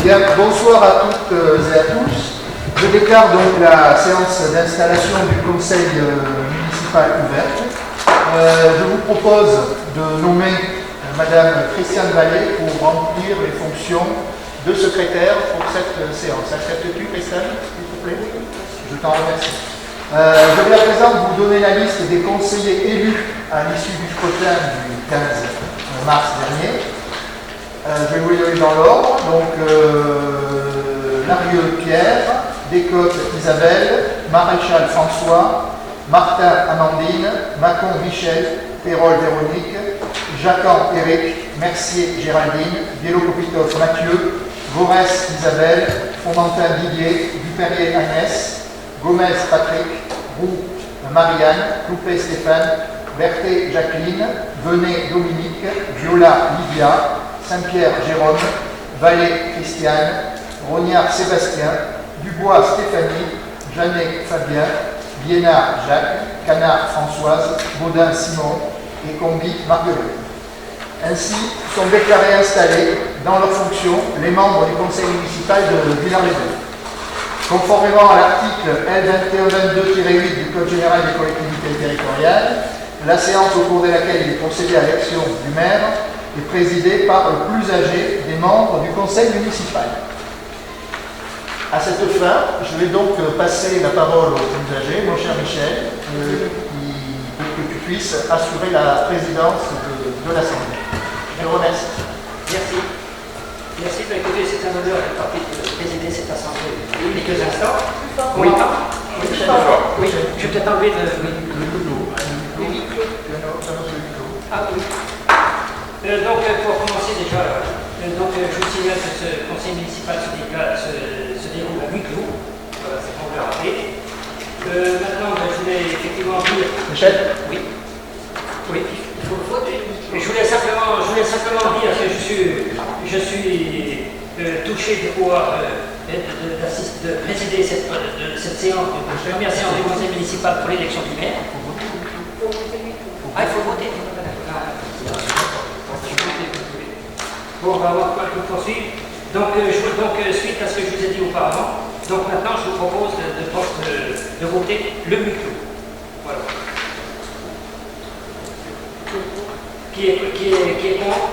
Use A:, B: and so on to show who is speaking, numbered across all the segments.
A: Bien, bonsoir à toutes et à tous. Je déclare donc la séance d'installation du conseil municipal ouverte. Je vous propose de nommer Madame Christiane Vallée pour remplir les fonctions de secrétaire pour cette séance. Acceptes-tu, Christiane, s'il te plaît? Je t'en remercie. Je vais à présent vous donner la liste des conseillers élus à l'issue du scrutin du 15 mars dernier. Je vais vous les donner dans l'ordre. Donc, Larieux Pierre, Descotes Isabelle, Maréchal François, Martin Amandine, Macon Michel, Pérol Véronique, Jacquan Éric, Mercier Géraldine, Bielokopitov Mathieu, Vorès Isabelle, Fomentin Didier, Duperrier Agnès, Gomez Patrick, Roux Marianne, Cloupet Stéphane, Berthet Jacqueline, Venet Dominique, Viola Lydia, Saint-Pierre Jérôme, Vallée Christiane, Rognard Sébastien, Dubois Stéphanie, Janet Fabien, Biénard Jacques, Canard Françoise, Baudin Simon et Combi Marguerite. Ainsi sont déclarés installés dans leurs fonctions les membres du conseil municipal de Villars-les-Baux. Conformément à l'article L2122-8 du Code général des collectivités territoriales, la séance au cours de laquelle il est procédé à l'élection du maire est présidée par le plus âgé des membres du conseil municipal. À cette fin, je vais donc passer la parole au plus âgé, mon cher Michel, pour que tu puisses assurer la présidence de l'Assemblée. Je vous remercie.
B: Merci. Merci, écoutez, c'est un honneur de présider cette Assemblée. Quelques instants. Oui, oui, je vais peut-être enlever le micro. Ah oui. Donc, pour commencer déjà, je vous signale que ce conseil municipal se déroule à huis clos. Voilà, c'est qu'on peut rappeler. Maintenant, je voulais effectivement dire.
A: Michel?
B: Oui. Oui, il faut voter. Je voulais simplement dire que je suis touché de pouvoir de présider cette séance, la première séance du conseil municipal pour l'élection du maire. Ah, il faut voter. Bon, on va voir quoi nous poursuivre. Donc, suite à ce que je vous ai dit auparavant, donc maintenant je vous propose de voter le huis clos. Voilà. Qui est contre?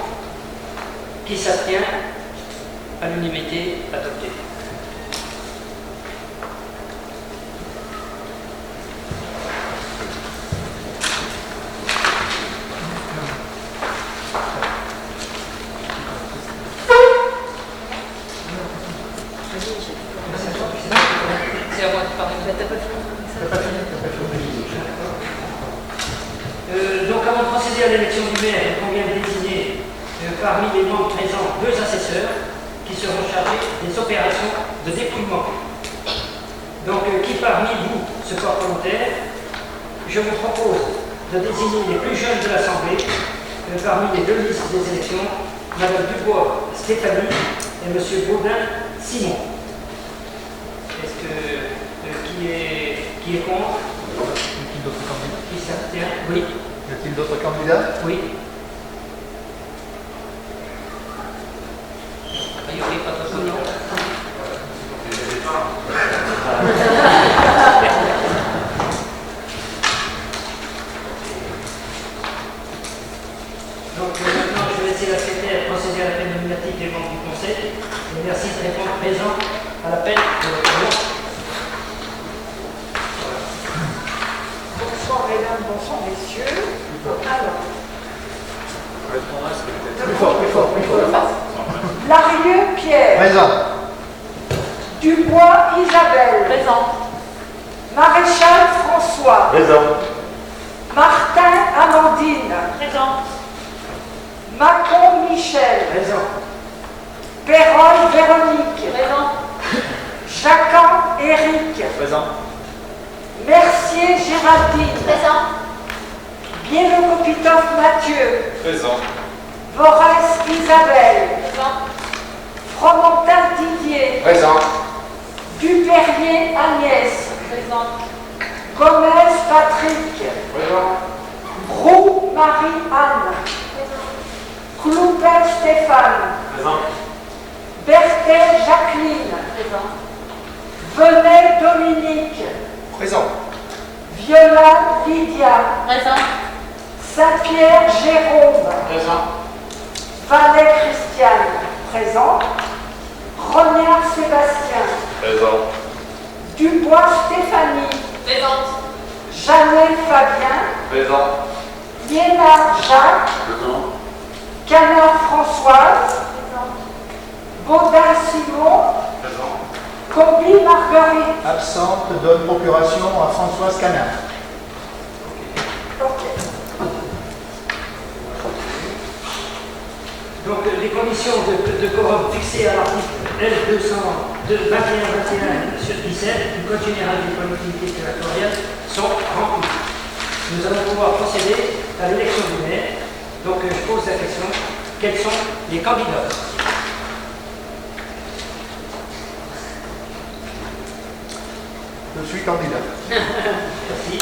B: Qui s'abstient? À l'unanimité, adopté. C'est à moi de parler. Donc, avant de procéder à l'élection du maire, il convient de désigner parmi les membres présents 2 assesseurs qui seront chargés des opérations de dépouillement. Donc, qui parmi vous se porte volontaire? Je vous propose de désigner les plus jeunes de l'Assemblée parmi les 2 listes des élections, Mme Dubois Stéphanie et M. Baudin Simon. Est-ce que qui est contre?
A: Y a-t-il d'autres candidats?
B: Qui s'abstient? Oui.
A: Y a-t-il d'autres candidats?
B: Oui. A priori, pas de candidats. Donc maintenant, je vais laisser la secrétaire procéder à l'appel nominatif des membres du conseil. Et merci de répondre présent à l'appel de votre nom.
C: Bonsoir mesdames, bonsoir messieurs. Alors,
A: Plus fort.
C: Larieux Pierre.
A: Présent.
C: Dubois Isabelle. Présent. Maréchal François.
A: Présent.
C: Martin Amandine.
B: Présent.
C: Macon Michel.
B: Présent.
C: Pérol Véronique.
B: Présent.
C: Jacquan Éric.
A: Présent.
C: Mercier Géraldine.
B: Présent.
C: Bielokopitov Mathieu.
D: Présent.
C: Vorès Isabelle.
B: Présent.
C: Fomentin Didier.
D: Présent.
C: Duperrier Agnès.
B: Présent.
C: Gomez Patrick.
D: Présent.
C: Roux Marie-Anne. Cloupet Stéphane.
D: Présent.
C: Berthet Berthet Jacqueline. Venet Dominique.
A: Présent.
C: Viola Lydia.
D: Présent.
C: Saint-Pierre Jérôme.
A: Présent.
C: Valet Christiane. Présent. Rognard Sébastien.
E: Présent.
C: Dubois Stéphanie.
D: Présente.
C: Jeannet Fabien.
E: Présent.
C: Liénard Jacques.
E: Présent.
C: Canard Françoise. Baudin Simon.
E: Présent.
C: Combi Marguerite.
A: Absente, donne procuration à Françoise Canard.
C: Ok.
B: Donc les conditions de quorum fixées à l'article L221-21 sur 17 du Code général des collectivités territoriales sont remplies. Nous allons pouvoir procéder à l'élection du maire. Donc je pose la question, quels sont les candidats?
A: Je suis candidat.
B: Merci.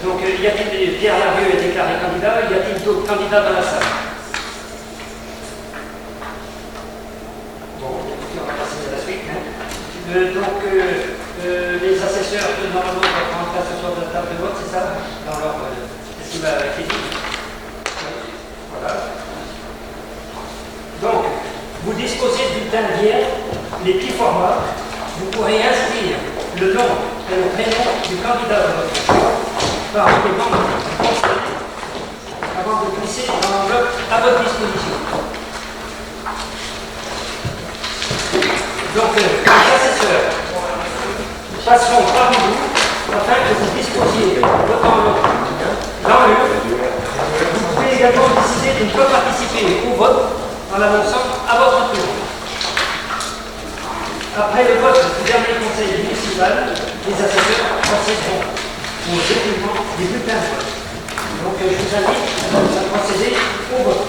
B: Donc, y a-t-il, Pierre Larieux est déclaré candidat, y a-t-il d'autres candidats dans la salle? Bon, écoutez, on va passer à la suite. Hein. Les assesseurs, normalement, vont prendre place ce soir de la table de vote, c'est ça? Dans leur, est-ce qu'il va être dit? Voilà. Donc, vous disposez du bulletin vierge, les petits formats. Vous pourrez inscrire le nom et le prénom du candidat de votre choix par les membres du conseil avant de glisser dans l'enveloppe à votre disposition. Donc, les assesseurs passeront parmi vous afin que vous disposiez votre enveloppe dans l'urne. Vous pouvez également décider de ne pas participer au vote en l'annonçant à votre tour. Après le vote du dernier conseil municipal, les assesseurs procéderont au dépouillement des bulletins de vote. Donc je vous invite à procéder au vote.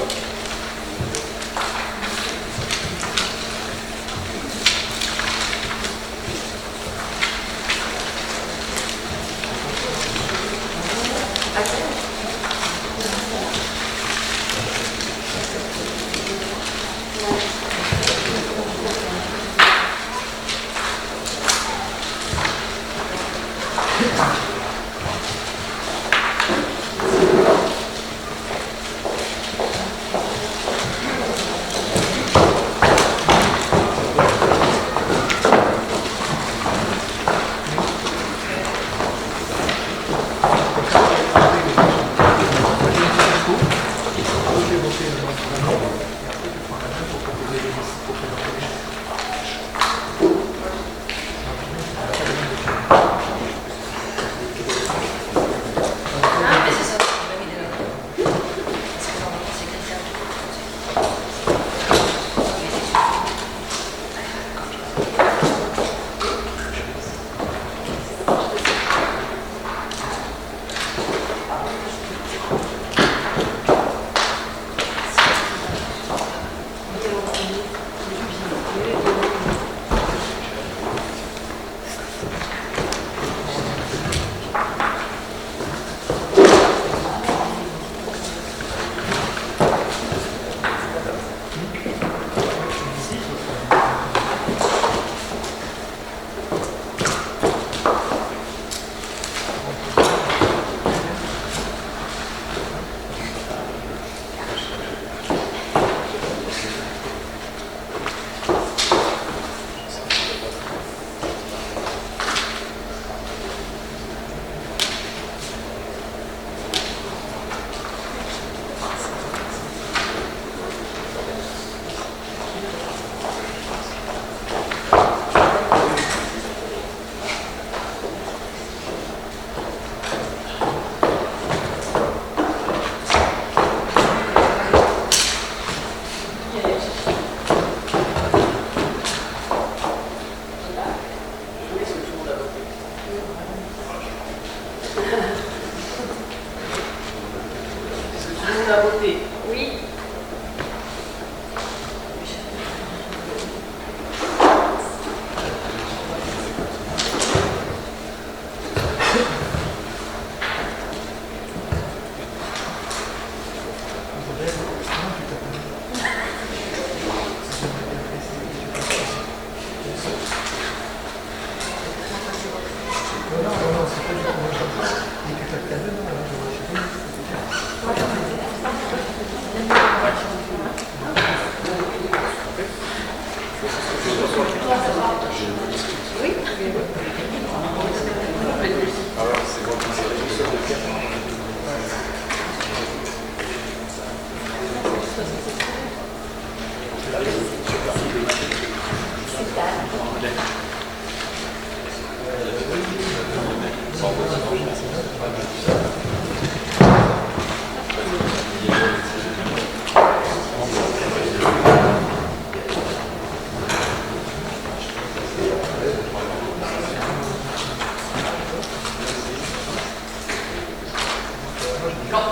D: Blanc.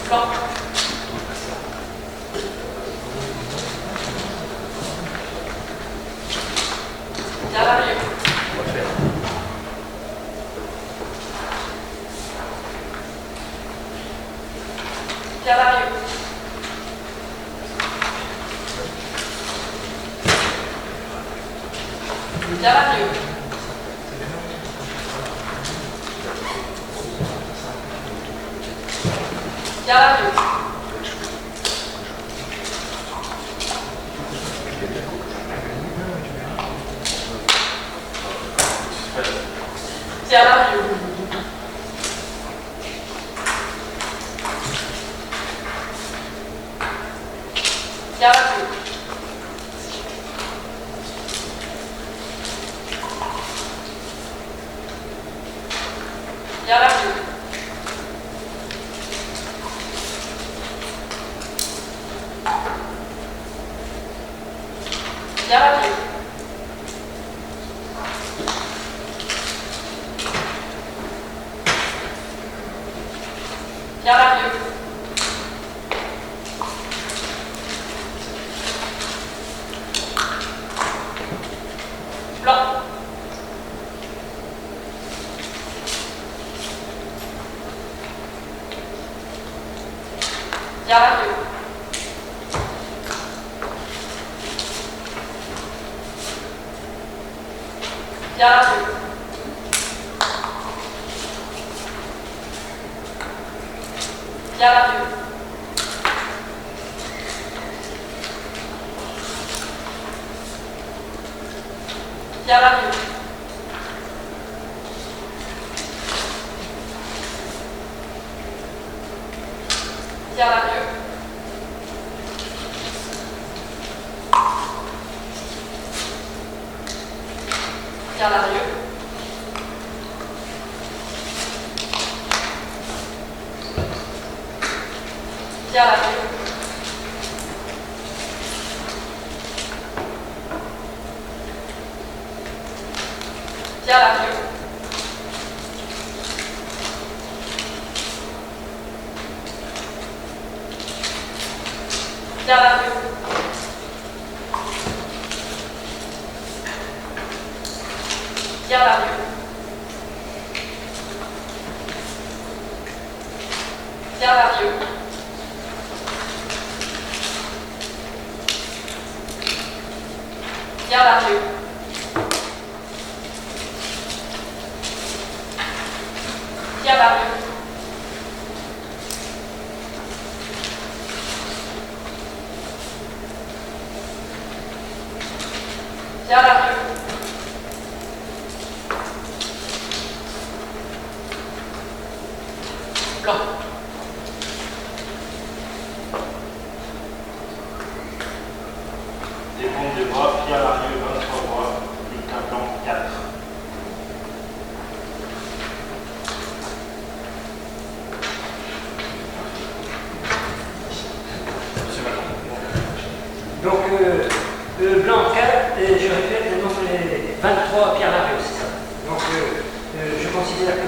D: Blanc. Cavalier. Cavalier. Cavalier. Cavalier. Cavalier. Cavalier. Cavalier. Cavalier. Cavalier. Blanc. Cavalier. Cavalier. Cavalier. Cavalier. Cavalier. Cavalier. Cavalier. Cavalier. Cavalier. Cavalier. Cavalier. Cavalier. Cavalier. Cavalier. Blanc.
E: Défense des bras, pied à l'arrière, 23 bras, bulletin blanc 4.
B: Donc, blanc 4, et je répète le nombre des 23 Pierre Larieux, c'est ça. Donc, je considère que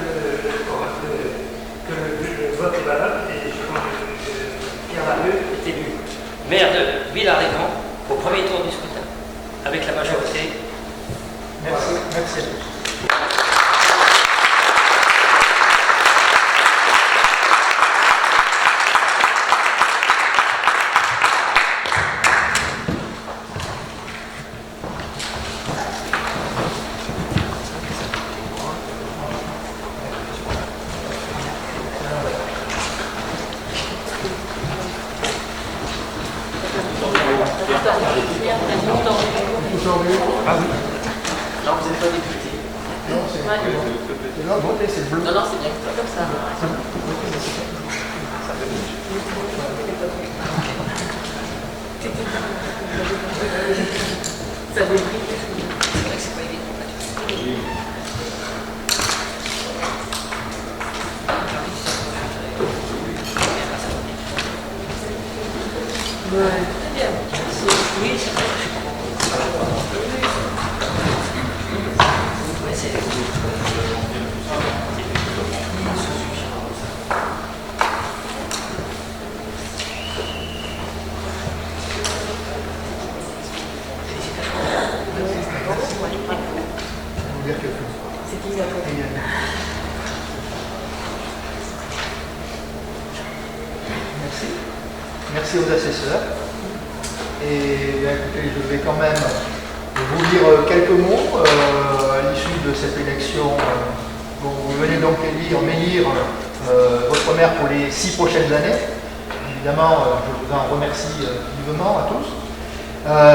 B: le vote est valable et je pense que Pierre Larieux est élu maire de Villars-les-Grands au premier tour du scrutin, avec la majorité.
A: Merci. Merci à tous. Ah oui.
D: Non, vous n'êtes pas député.
A: Non, c'est là, voter, c'est bleu.
D: Non, non, c'est bien comme ça. Ça vous prie. C'est vrai que c'est pas évident. Ouais. C'est bien. Oui, c'est vrai.
A: Merci. Merci aux assesseurs. Et bien, écoutez, je vais quand même vous lire quelques mots à l'issue de cette élection. Dont vous venez donc m'élire votre maire pour les 6 prochaines années. Évidemment, je vous en remercie vivement à tous.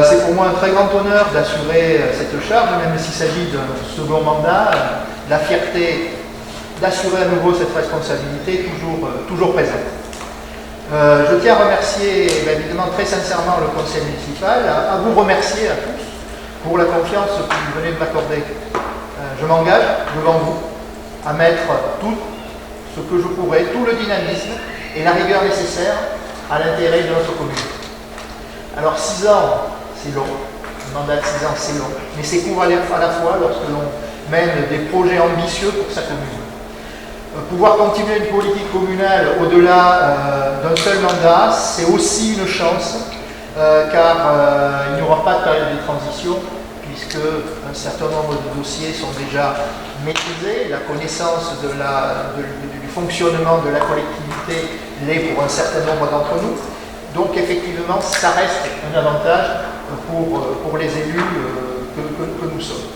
A: C'est pour moi un très grand honneur d'assurer cette charge, même s'il s'agit d'un second mandat, la fierté d'assurer à nouveau cette responsabilité toujours présente. Je tiens à remercier évidemment très sincèrement le conseil municipal, à vous remercier à tous pour la confiance que vous venez de m'accorder. Je m'engage devant vous à mettre tout ce que je pourrai, tout le dynamisme et la rigueur nécessaire à l'intérêt de notre commune. Alors 6 ans, c'est long, un mandat de 6 ans, c'est long, mais c'est court à la fois lorsque l'on mène des projets ambitieux pour sa commune. Pouvoir continuer une politique communale au-delà d'un seul mandat, c'est aussi une chance, car il n'y aura pas de période de transition, puisque un certain nombre de dossiers sont déjà maîtrisés, la connaissance du fonctionnement de la collectivité l'est pour un certain nombre d'entre nous. Donc effectivement, ça reste un avantage pour les élus que nous sommes.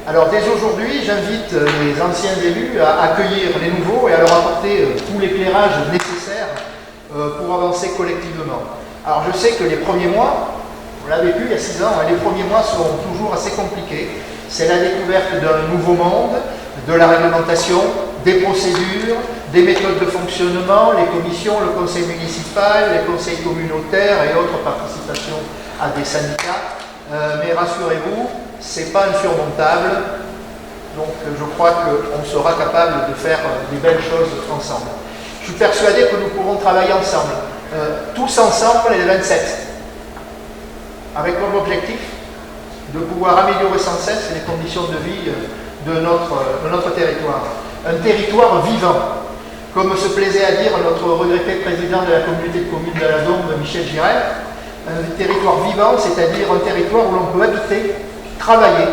A: Alors dès aujourd'hui, j'invite les anciens élus à accueillir les nouveaux et à leur apporter tout l'éclairage nécessaire pour avancer collectivement. Alors je sais que les premiers mois, on l'a vécu il y a 6 ans, les premiers mois sont toujours assez compliqués. C'est la découverte d'un nouveau monde, de la réglementation, des procédures, des méthodes de fonctionnement, les commissions, le conseil municipal, les conseils communautaires et autres participations à des syndicats. Mais rassurez-vous, ce n'est pas insurmontable. Donc je crois qu'on sera capable de faire des belles choses ensemble. Je suis persuadé que nous pourrons travailler ensemble, tous ensemble les 27, avec comme objectif de pouvoir améliorer sans cesse les conditions de vie de notre territoire. Un territoire vivant, comme se plaisait à dire notre regretté président de la communauté de communes de la Dombe, Michel Girel, un territoire vivant, c'est-à-dire un territoire où l'on peut habiter, travailler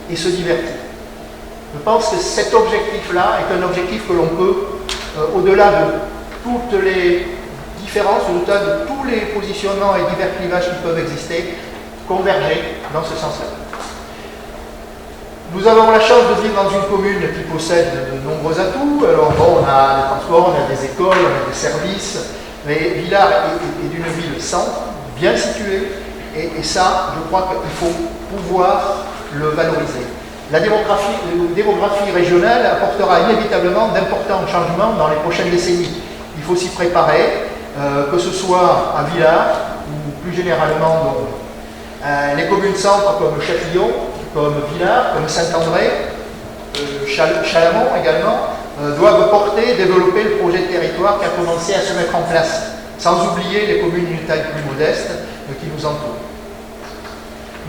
A: et se divertir. Je pense que cet objectif-là est un objectif que l'on peut, au-delà de toutes les différences, au-delà de tous les positionnements et divers clivages qui peuvent exister, converger dans ce sens-là. Nous avons la chance de vivre dans une commune qui possède de nombreux atouts. Alors bon, on a des transports, on a des écoles, on a des services, mais Villars est d'une ville centre, bien située, et ça, je crois qu'il faut pouvoir le valoriser. La démographie régionale apportera inévitablement d'importants changements dans les prochaines décennies. Il faut s'y préparer, que ce soit à Villars ou plus généralement donc, les communes centres comme Châtillon, comme Villars, comme Saint-André, Chalamont également, doivent porter et développer le projet de territoire qui a commencé à se mettre en place, sans oublier les communes d'une taille plus modeste qui nous entourent.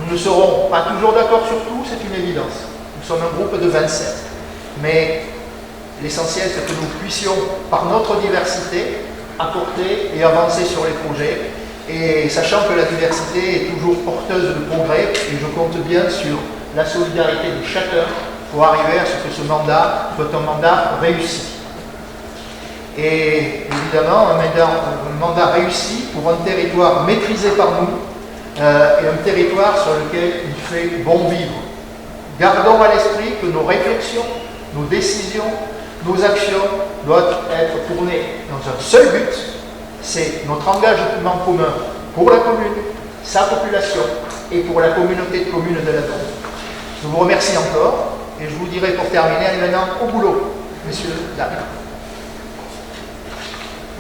A: Nous ne serons pas toujours d'accord sur tout, c'est une évidence. Nous sommes un groupe de 27. Mais l'essentiel, c'est que nous puissions, par notre diversité, apporter et avancer sur les projets. Et sachant que la diversité est toujours porteuse de progrès, et je compte bien sur la solidarité de chacun pour arriver à ce que ce mandat soit un mandat réussi. Et évidemment, un mandat réussi pour un territoire maîtrisé par nous, et un territoire sur lequel il fait bon vivre. Gardons à l'esprit que nos réflexions, nos décisions, nos actions doivent être tournées dans un seul but, c'est notre engagement commun pour la commune, sa population et pour la communauté de communes de la Dombe. Je vous remercie encore et je vous dirai pour terminer, allez maintenant au boulot, messieurs, dames.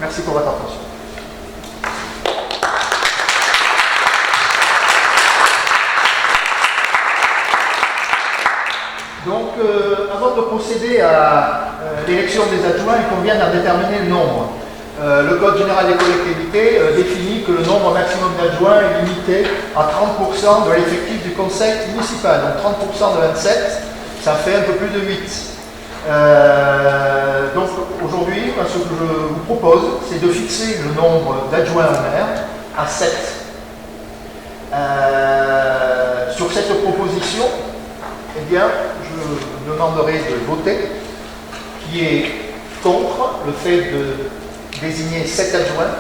A: Merci pour votre attention. Donc, avant de procéder à l'élection des adjoints, il convient d'en déterminer le nombre. Le Code général des collectivités définit que le nombre maximum d'adjoints est limité à 30% de l'effectif du conseil municipal. Donc 30% de 27, ça fait un peu plus de 8. Donc aujourd'hui, ce que je vous propose, c'est de fixer le nombre d'adjoints au maire à 7. Sur cette proposition, eh bien, je vous demanderai de voter. Qui est contre le fait de désigner 7 adjoints?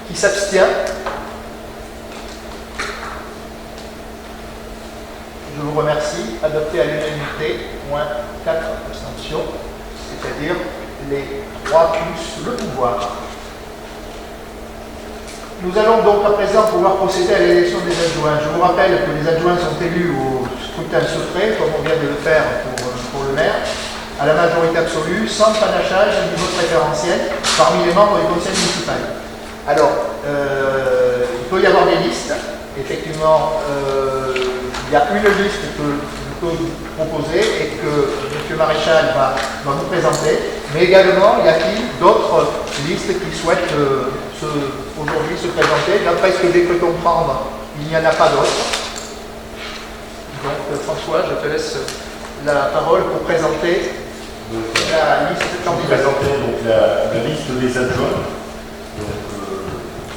A: Qui s'abstient? Je vous remercie. Adopté à l'unanimité, moins 4 abstentions, c'est-à-dire les 3 plus le pouvoir. Nous allons donc à présent pouvoir procéder à l'élection des adjoints. Je vous rappelle que les adjoints sont élus au scrutin secret, comme on vient de le faire pour le maire, à la majorité absolue, sans panachage ni vote préférentiel, parmi les membres du conseil municipal. Alors, il peut y avoir des listes. Effectivement, il y a une liste que je peux vous proposer et que M. Maréchal va vous présenter. Mais également, y a-t-il d'autres listes qui souhaitent aujourd'hui se présenter? D'après ce que j'ai pu comprendre, il n'y en a pas d'autres. Donc, François, je te laisse la parole pour présenter la liste de candidats.
F: Présenter donc la liste des adjoints. Donc,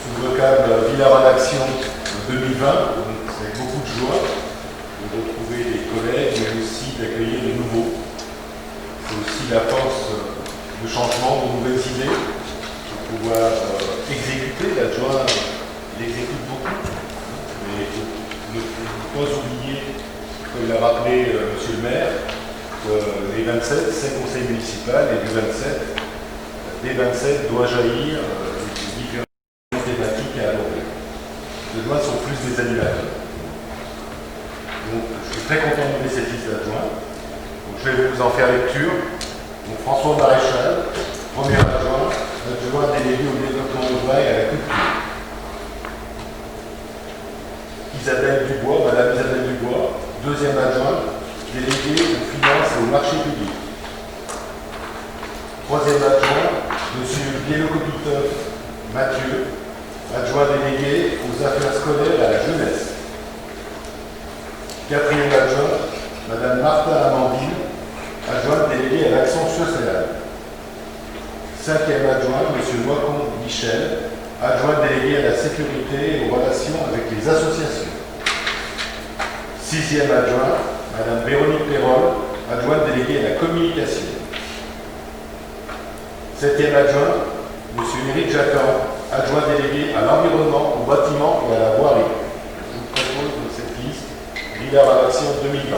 F: sous le vocable Villars en Action 2020, c'est avec beaucoup de joie de retrouver des collègues, mais aussi d'accueillir de nouveaux. C'est aussi la force de changement, de nouvelles idées, de pouvoir exécuter. L'adjoint, il exécute beaucoup, mais il ne faut pas oublier, comme l'a rappelé M. le maire, que les 27, c'est conseil municipal, et du 27, des 27 doit jaillir différentes thématiques à aborder. Les adjoints sont plus des animateurs. Donc, je suis très content de donner cette liste d'adjoints. Je vais vous en faire lecture. Donc, François Maréchal, premier adjoint délégué au développement urbain et à la culture. Isabelle Dubois, Madame Isabelle Dubois, deuxième adjointe, déléguée aux finances et au marché public. Troisième adjoint, M. Bielokopitov Mathieu, adjoint délégué aux affaires scolaires et à la jeunesse. Quatrième adjoint, Madame Martha Amandine, adjointe déléguée à l'action sociale. Cinquième adjoint, M. Wacom Michel, adjoint délégué à la sécurité et aux relations avec les associations. Sixième adjoint, Madame Véronique Perrol, adjointe déléguée à la communication. Septième adjoint, M. Éric Jacquin, adjoint délégué à l'environnement, au bâtiment et à la voirie. Je vous propose de cette liste Villars en Action 2020.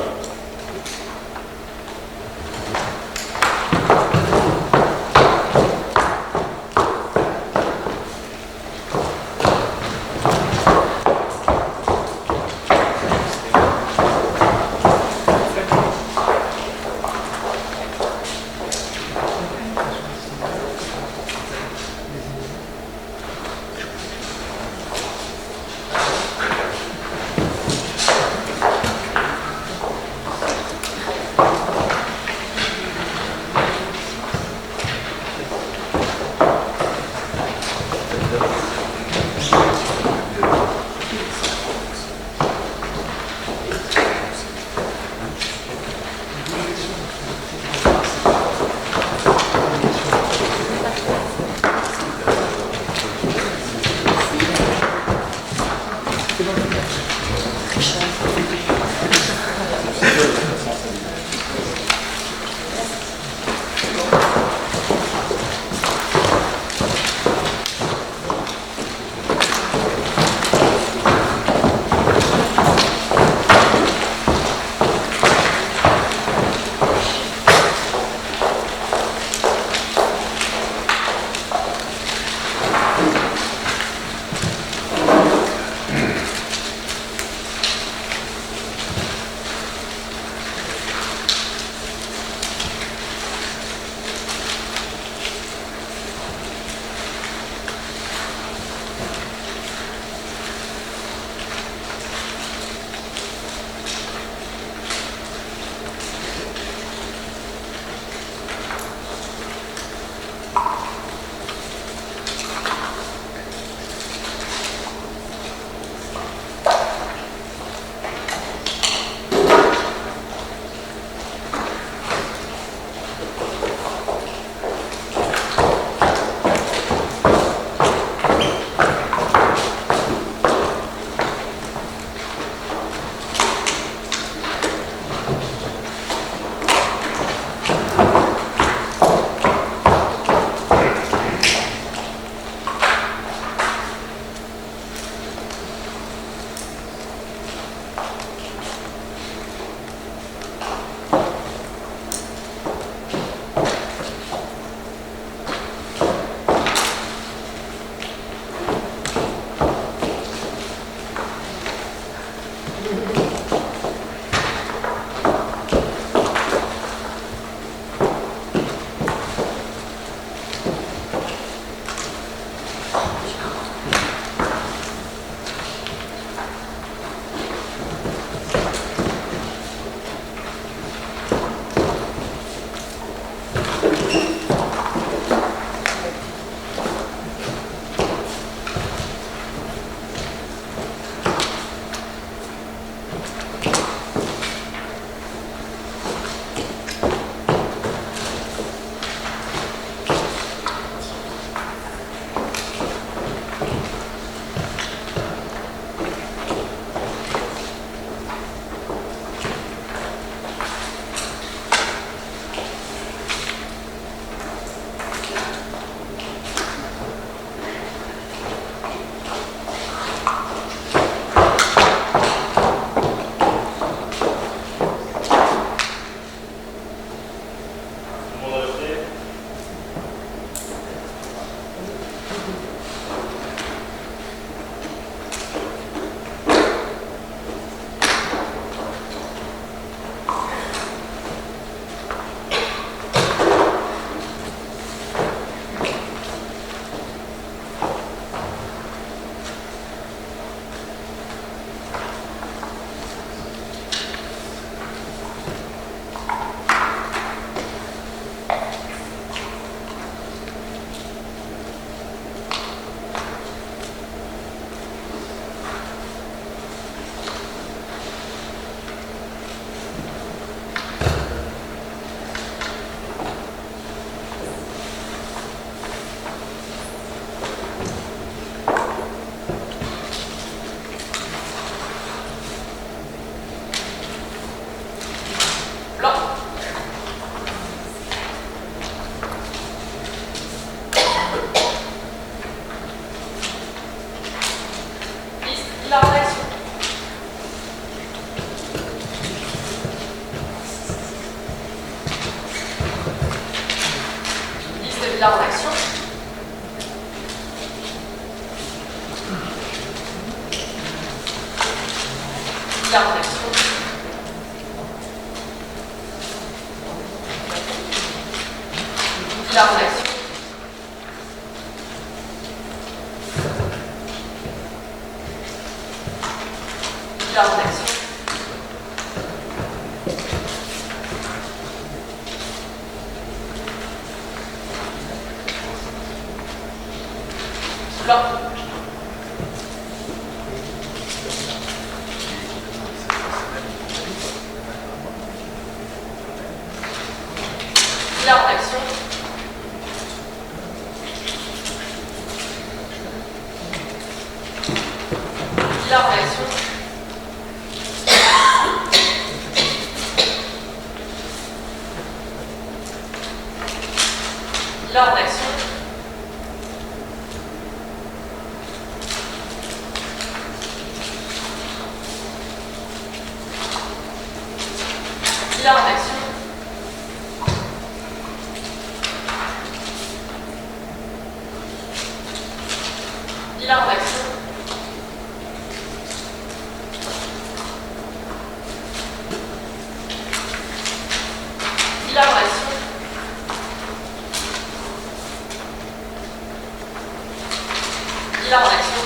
D: Bilan rédaction. Liste de bilan rédaction. Bilan rédaction. Bilan rédaction. Bilan rédaction. Blanc. Bilan rédaction. Bilan rédaction. Bilan rédaction. Bilan rédaction. Bilan rédaction. Bilan rédaction. Bilan rédaction.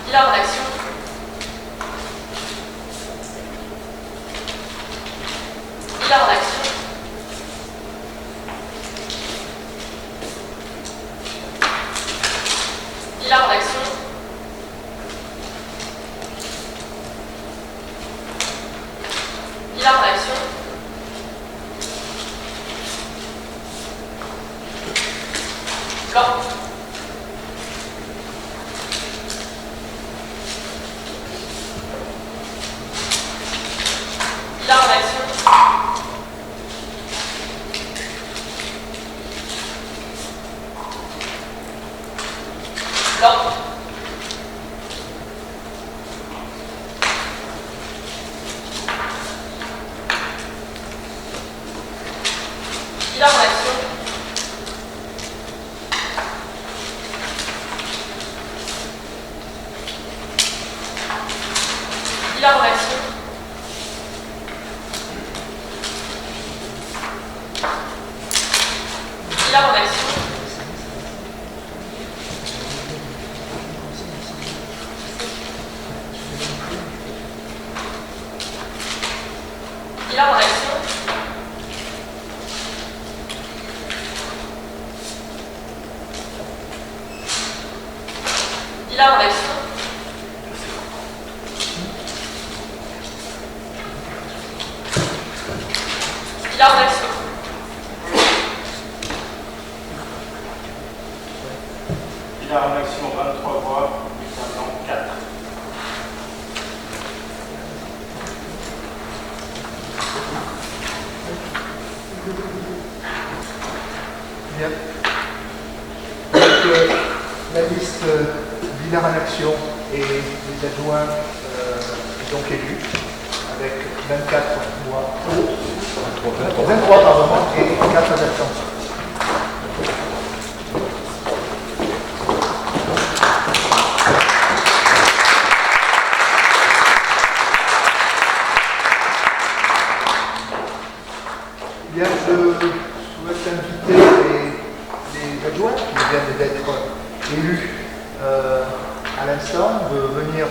D: Bilan rédaction. Bilan rédaction. Bilan rédaction. Bilan rédaction. Blanc. Bilan rédaction. Blanc. Bilan rédaction. Bilan rédaction. Bilan rédaction. Bilan rédaction. Bilan rédaction. Bilan rédaction.
E: Bilan rédaction 23 voix, bulletin blanc 4.
A: Bien. Donc, la liste bilan en action et les adjoints donc élus avec 24 voix pour, 23 pardon, et 4 abstentions. Bien, je souhaite inviter les adjoints qui viennent d'être élus à l'instant de venir,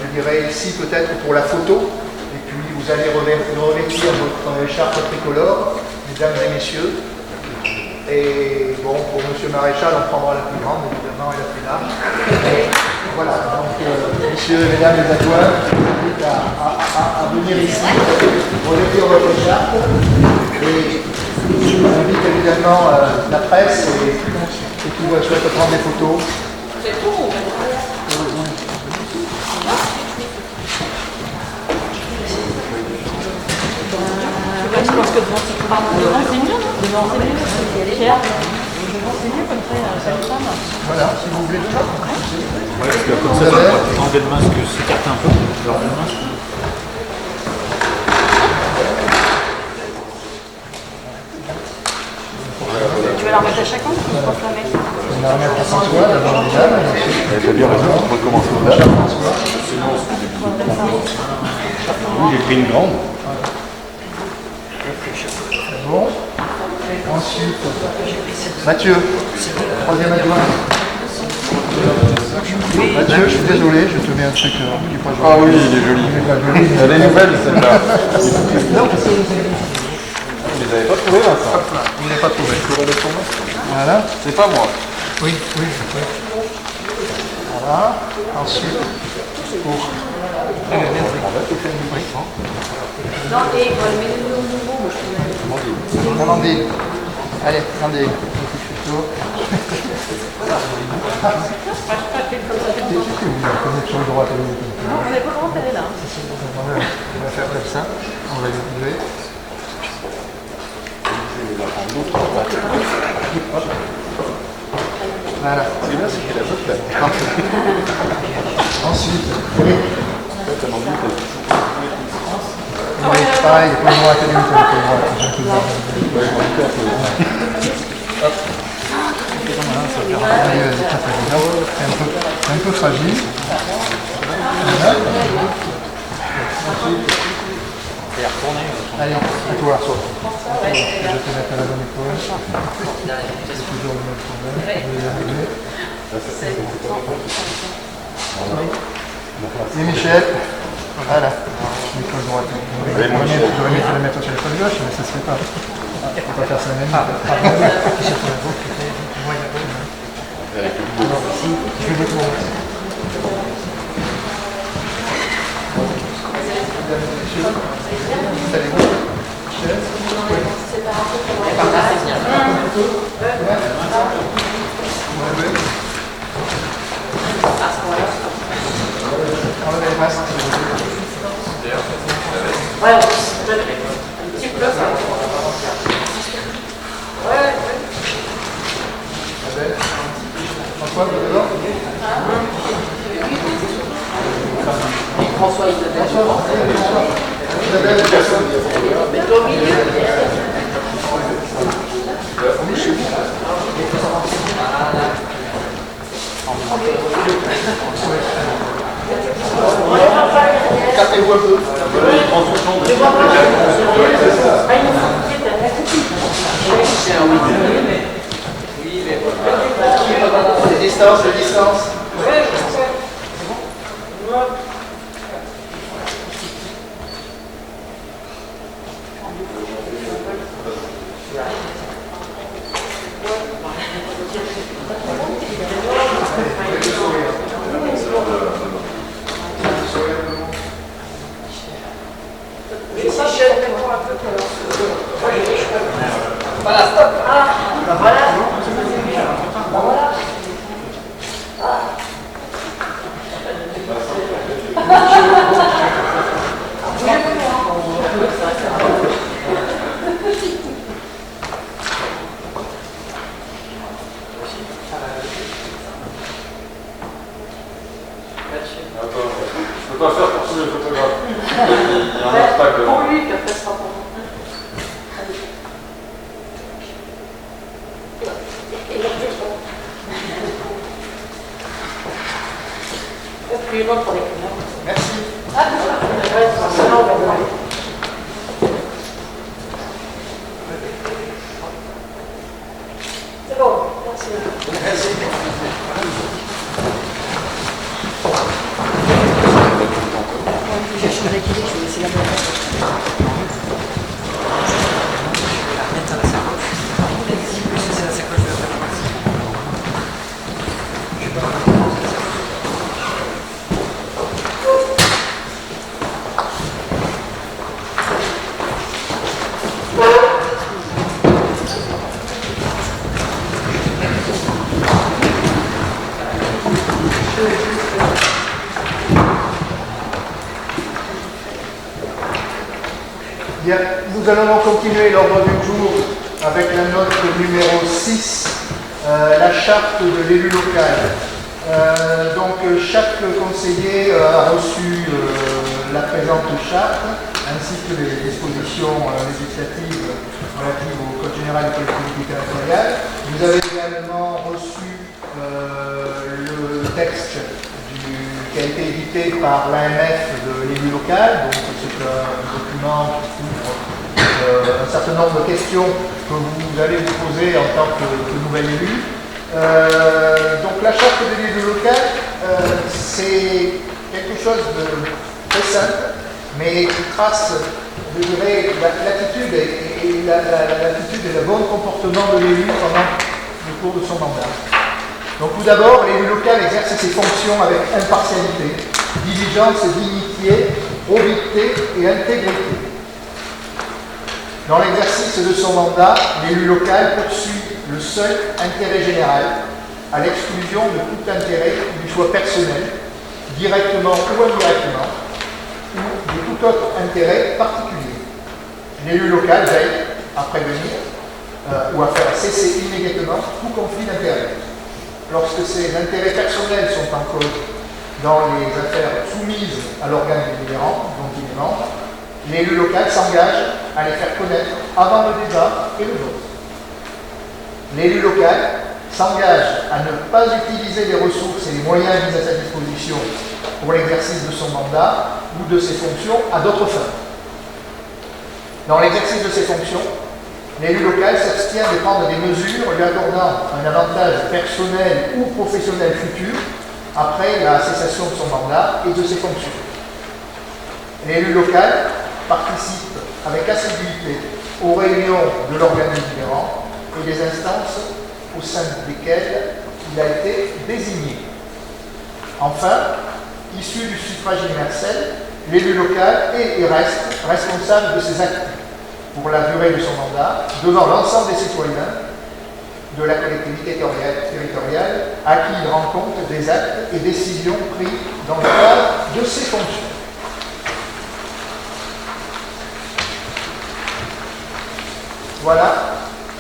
A: je dirais ici peut-être pour la photo, et puis vous allez revêtir votre écharpe tricolore, mesdames et messieurs. Et bon, pour M. Maréchal, on prendra la plus grande évidemment et la plus large. Et voilà, donc messieurs et mesdames les adjoints, je vous invite à venir ici pour revêtir votre écharpe. Et j'invite évidemment la presse et qui souhaite prendre des photos.
D: C'est tout.
C: Je pense que
D: Devant, c'est mieux, non? Devant, c'est mieux. Pierre. Devant, c'est mieux, comme ça, les femmes.
A: Voilà, si vous voulez.
G: Ouais, parce que comme ça, on va enlever le masque, s'écarte un peu. Alors, le masque.
D: Tu vas la remettre à chacun ou tu penses la mettre?
A: On va remettre à François, d'abord les dames.
F: T'as bien raison, on recommence au dame. Oui, j'ai pris une grande.
A: Bon. Ensuite, Mathieu, troisième adjoint. Mathieu, je suis désolé, je te mets un truc qui n'est pas joli.
F: Ah oui, il est joli. Elle est nouvelle celle-là. Vous les avez pas trouvés, Vincent?
A: Vous ne l'avez pas trouvé. Voilà.
F: C'est pas moi.
A: Oui. Voilà. Ensuite, pour...
D: Non, et on va le mettre au nouveau, moi je peux
A: Amandine. Allez, Amandine.
D: Non, on n'est pas vraiment allé là.
A: On va faire comme ça. On va les bouger. Voilà.
F: C'est bien, c'est qu'il a pas de place.
A: Ensuite, oui. Pareil, pas le droit académique, pas le droit. Allez, vas-y, c'est un peu fragile. Voilà. Allez, à toi. Je vais te mettre à la bonne épaule. C'est toujours le même problème. Je vais y arriver. Et Michel. Voilà. L'épaule droite. J'aurais mis la mettre sur l'épaule gauche, mais ça se fait pas. On ne peut pas faire ça la même. Je vais détourner. Allez-vous Michel. Enlevez les masques, s'il vous plaît.
C: Ouais, un petit peu ça. Ouais.
A: François, vous êtes dedans?
C: François, il a
A: Isabelle, personne.
C: mais au milieu.
A: Captez-vous un peu. Les distances, les distances.
C: Voilà, stop. Ah, ben voilà. Ben voilà.
F: Je peux pas faire pour tous les photographes. Il y a un obstacle.
C: Pour lui, puis après, ce sera pour moi. Plus loin pour les clients.
A: Merci.
C: Ah, ouais, sinon, on va voir. C'est bon, merci.
A: Merci.
D: J'ai changé d'équilibre, je vais laisser la bonne.
B: Je vais la remettre à la sacoche. Parce que c'est la sacoche de la pharmacie. Je vais pas la remettre dans la sacoche.
A: nous allons continuer l'ordre du jour avec la note numéro 6, la charte de l'élu local. Chaque conseiller a reçu la présente charte ainsi que les dispositions législatives relatives au Code général des collectivités territoriales. Vous avez également reçu le texte qui a été édité par l'AMF de l'élu local. Donc c'est un document qui couvre un certain nombre de questions que vous allez vous poser en tant que nouvel élu. Donc la charte de l'élu local, c'est quelque chose de très simple, mais qui trace, je dirais, l'attitude et le bon comportement de l'élu pendant le cours de son mandat. Donc tout d'abord, l'élu local exerce ses fonctions avec impartialité, diligence, dignité, probité et intégrité. Dans l'exercice de son mandat, l'élu local poursuit le seul intérêt général, à l'exclusion de tout intérêt qui lui soit personnel, directement ou indirectement, ou de tout autre intérêt particulier. L'élu local veille à prévenir ou à faire cesser immédiatement tout conflit d'intérêts. Lorsque ces intérêts personnels sont en cause dans les affaires soumises à l'organe délibérant dont il est membre, l'élu local s'engage à les faire connaître avant le débat et le vote. L'élu local s'engage à ne pas utiliser les ressources et les moyens mis à sa disposition pour l'exercice de son mandat ou de ses fonctions à d'autres fins. Dans l'exercice de ses fonctions, l'élu local s'abstient de prendre des mesures lui accordant un avantage personnel ou professionnel futur après la cessation de son mandat et de ses fonctions. L'élu local participe avec assiduité aux réunions de l'organe délibérant et des instances au sein desquelles il a été désigné. Enfin, issu du suffrage universel, l'élu local est et reste responsable de ses actes pour la durée de son mandat devant l'ensemble des citoyens de la collectivité territoriale à qui il rend compte des actes et décisions pris dans le cadre de ses fonctions. Voilà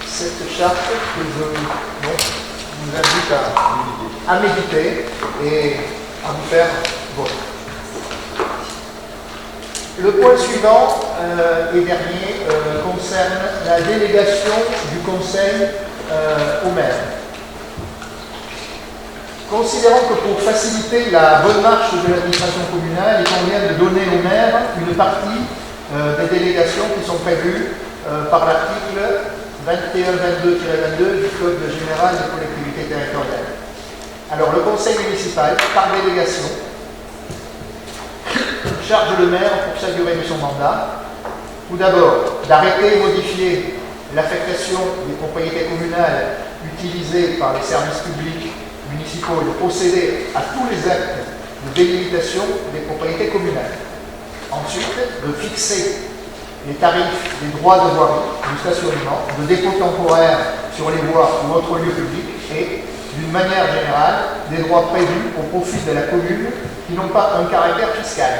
A: cette charte que je vous invite à méditer et à vous faire voter. Le point suivant et dernier concerne la délégation du conseil au maire. Considérant que pour faciliter la bonne marche de l'administration communale, il convient de donner au maire une partie des délégations qui sont prévues par l'article 21-22-22 du Code général des collectivités territoriales. Alors, le conseil municipal, par délégation, charge le maire pour sa durée de son mandat, tout d'abord, d'arrêter et modifier l'affectation des propriétés communales utilisées par les services publics municipaux et de procéder à tous les actes de délimitation des propriétés communales. Ensuite, de fixer les tarifs des droits de voirie, du stationnement, de dépôt temporaire sur les voies ou autres lieux publics et, d'une manière générale, des droits prévus au profit de la commune qui n'ont pas un caractère fiscal.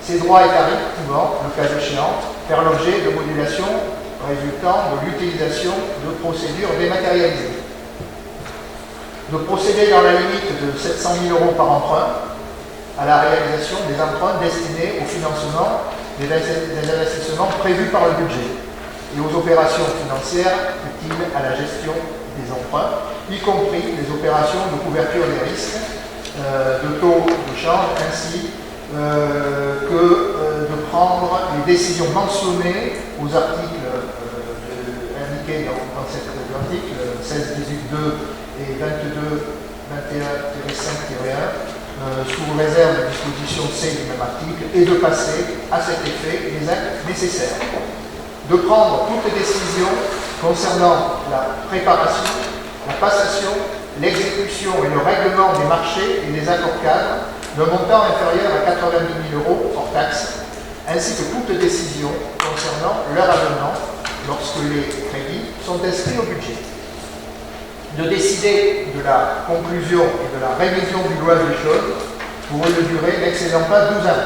A: Ces droits et tarifs pouvant, le cas échéant, faire l'objet de modulations résultant de l'utilisation de procédures dématérialisées. De procéder dans la limite de 700 000 € par emprunt à la réalisation des emprunts destinés au financement des investissements prévus par le budget et aux opérations financières utiles à la gestion des emprunts, y compris les opérations de couverture des risques de taux de change, ainsi que de prendre les décisions mentionnées aux articles indiqués dans cet article 16-18-2 et 22-21-5-1 sous réserve de disposition C du même article et de passer à cet effet les actes nécessaires. De prendre toutes les décisions concernant la préparation, la passation, l'exécution et le règlement des marchés et des accords cadres d'un montant inférieur à 90 000 € hors taxe, ainsi que toute décision concernant leur avenant lorsque les crédits sont inscrits au budget. De décider de la conclusion et de la révision du loi des choses pour une durée n'excédant pas 12 ans.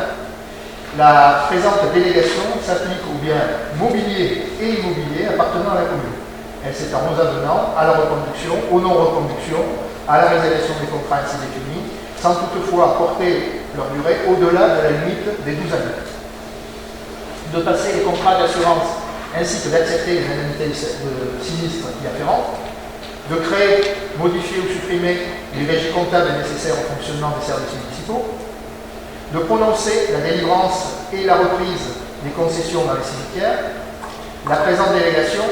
A: La présente délégation s'applique aux biens mobiliers et immobiliers appartenant à la commune. Elle s'étend aux avenants, à la reconduction, aux non-reconductions, à la résiliation des contrats ainsi définis, sans toutefois porter leur durée au-delà de la limite des 12 années. De passer les contrats d'assurance ainsi que d'accepter les indemnités de sinistres y afférentes, de créer, modifier ou supprimer les régies comptables nécessaires au fonctionnement des services municipaux, de prononcer la délivrance et la reprise des concessions dans les cimetières. La présente délégation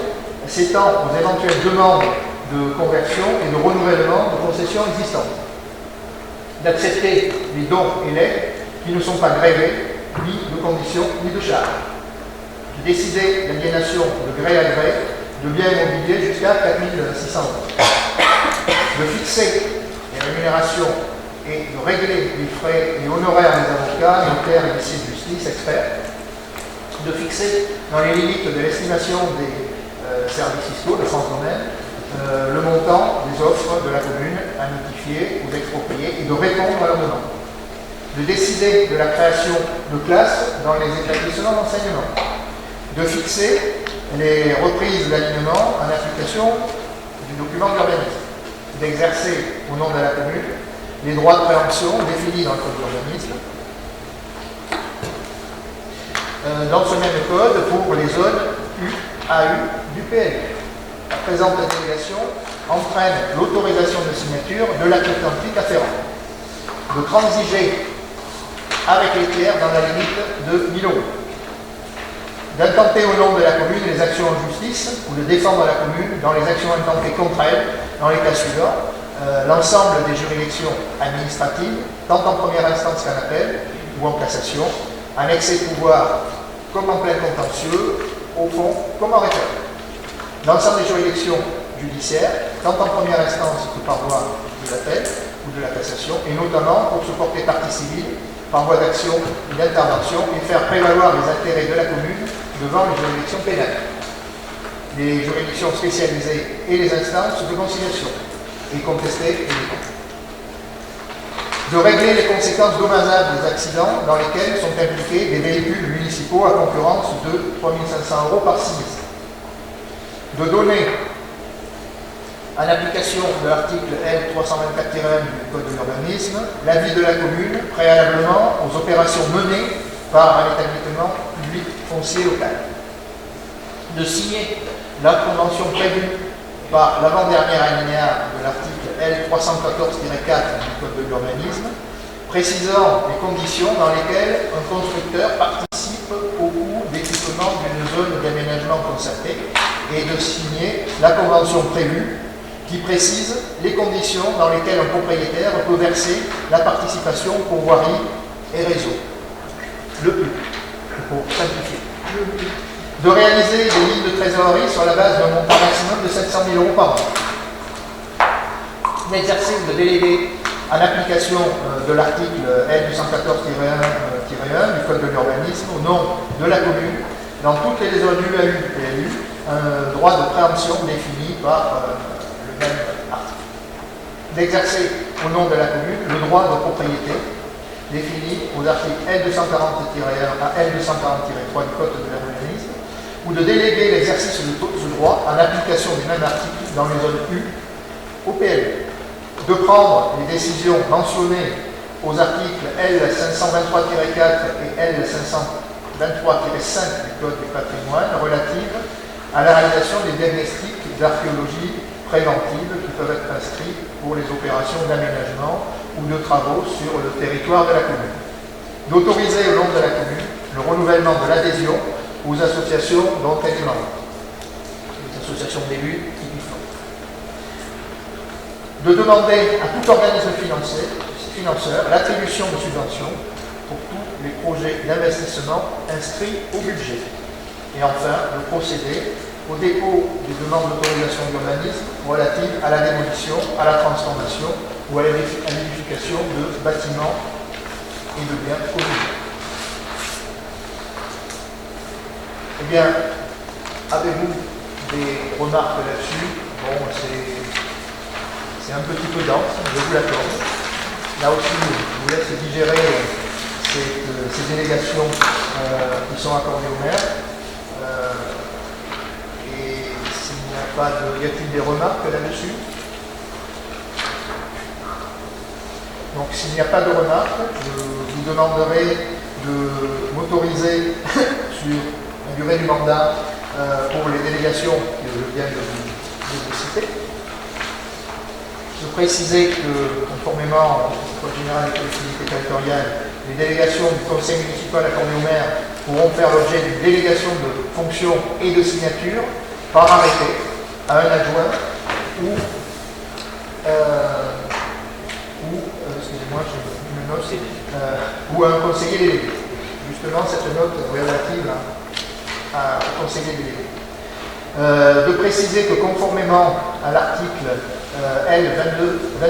A: s'étend aux éventuelles demandes de conversion et de renouvellement de concessions existantes, d'accepter les dons et legs qui ne sont pas grévés, ni de conditions, ni de charges, de décider l'aliénation de gré à gré de biens immobiliers jusqu'à 4 600 €, de fixer les rémunérations et de régler les frais et honoraires des avocats, notaires et huissiers de justice, experts, de fixer dans les limites de l'estimation des services fiscaux de France Domaine le montant des offres de la commune à notifier aux expropriés et de répondre à leurs demandes, de décider de la création de classes dans les établissements d'enseignement, de fixer les reprises d'alignement en application du document d'urbanisme, d'exercer au nom de la commune les droits de préemption définis dans le code d'urbanisme, dans ce même code pour les zones UAU du PLU. La présente délégation entraîne l'autorisation de signature de l'acte authentique afférent, de transiger avec les tiers dans la limite de 1 000 €, d'intenter au nom de la commune les actions en justice ou de défendre la commune dans les actions intentées contre elle dans les cas suivants: l'ensemble des juridictions administratives, tant en première instance qu'en appel ou en cassation, en excès de pouvoir comme en plein contentieux, au fond comme en référé. L'ensemble des juridictions judiciaires, tant en première instance que par voie de l'appel ou de la cassation, et notamment pour se porter partie civile par voie d'action ou d'intervention et faire prévaloir les intérêts de la commune devant les juridictions pénales, les juridictions spécialisées et les instances de conciliation, et contester les comptes. De régler les conséquences dommageables des accidents dans lesquels sont impliqués des véhicules municipaux à concurrence de 3 500 € par sinistre. De donner, en application de l'article L324-1 du Code de l'urbanisme, l'avis de la commune préalablement aux opérations menées par un établissement public foncier local. De signer la convention prévue par l'avant-dernier alinéa de l'article L314-4 du Code de l'urbanisme, précisant les conditions dans lesquelles un constructeur participe au coût d'équipement d'une zone d'aménagement concertée, et de signer la convention prévue qui précise les conditions dans lesquelles un propriétaire peut verser la participation pour voirie et réseau. Le plus, pour simplifier. De réaliser des lignes de trésorerie sur la base d'un montant maximum de 700 000 € par an. D'exercer ou de déléguer en application de l'article L214-1 du Code de l'urbanisme au nom de la commune dans toutes les zones UAU et PLU un droit de préemption défini par le même article. D'exercer au nom de la commune le droit de propriété défini aux articles L240-1 à L240-3 du Code de l'urbanisme, ou de déléguer l'exercice de ce droit en application du même article dans les zones U au PLU. De prendre les décisions mentionnées aux articles L523-4 et L523-5 du Code du patrimoine relatives à la réalisation des diagnostics d'archéologie préventive qui peuvent être inscrits pour les opérations d'aménagement ou de travaux sur le territoire de la commune. D'autoriser au nom de la commune le renouvellement de l'adhésion aux associations dont elle est membre, les associations d'élus typiquement. De demander à tout organisme financeur l'attribution de subventions pour tous les projets d'investissement inscrits au budget. Et enfin, de procéder au dépôt des demandes d'autorisation d'urbanisme relatives à la démolition, à la transformation ou à l'édification de bâtiments et de biens communaux. Eh bien, avez-vous des remarques là-dessus? Bon, c'est un petit peu dense, je vous l'accorde. Là aussi, je vous laisse digérer ces délégations qui sont accordées au maire. Et s'il n'y a pas de... Y a-t-il des remarques là-dessus? Donc s'il n'y a pas de remarques, je vous demanderai de m'autoriser sur la durée du mandat pour les délégations que je viens de vous citer. Je précisais que, conformément au Code général des collectivités territoriales, les délégations du conseil municipal accordées au maire pourront faire l'objet d'une délégation de fonctions et de signature par arrêté à un adjoint ou excusez-moi, je me note, ou à un conseiller délégué. Justement, cette note est relative au conseiller délégué. De préciser que conformément à l'article L 22-17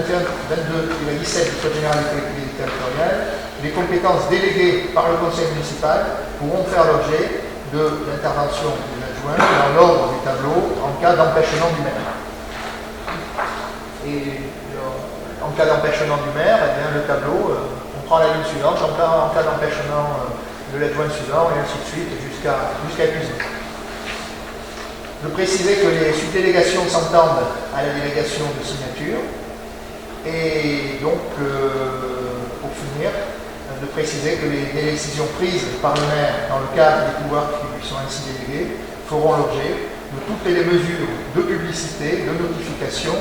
A: du Code général des collectivités territoriales, les compétences déléguées par le conseil municipal pourront faire l'objet de l'intervention de l'adjoint dans l'ordre du tableau en cas d'empêchement du maire. Et en cas d'empêchement du maire, eh bien, le tableau, on prend la ligne suivante, en cas d'empêchement de l'adjoint suivant, et ainsi de suite, jusqu'à épuisement. De préciser que les subdélégations s'entendent à la délégation de signature, et donc, pour finir, de préciser que les décisions prises par le maire dans le cadre des pouvoirs qui lui sont ainsi délégués feront l'objet de toutes les mesures de publicité, de notification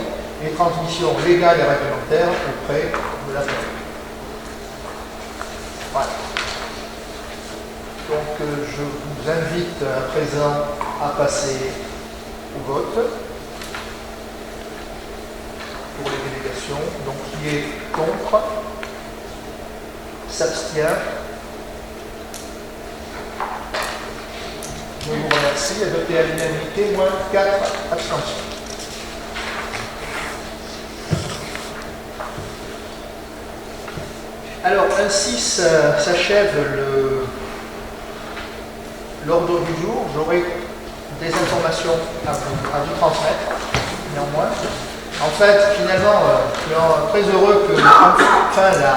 A: et transmission légale et réglementaire auprès de la commune. Voilà. Donc je vous invite à présent à passer au vote pour les délégations. Donc qui est contre? S'abstient. Je vous remercie. Adopté à l'unanimité, moins 4 abstentions. Alors, ainsi s'achève l'ordre du jour. J'aurai des informations à vous transmettre, néanmoins. En fait, finalement, je suis très heureux que enfin, la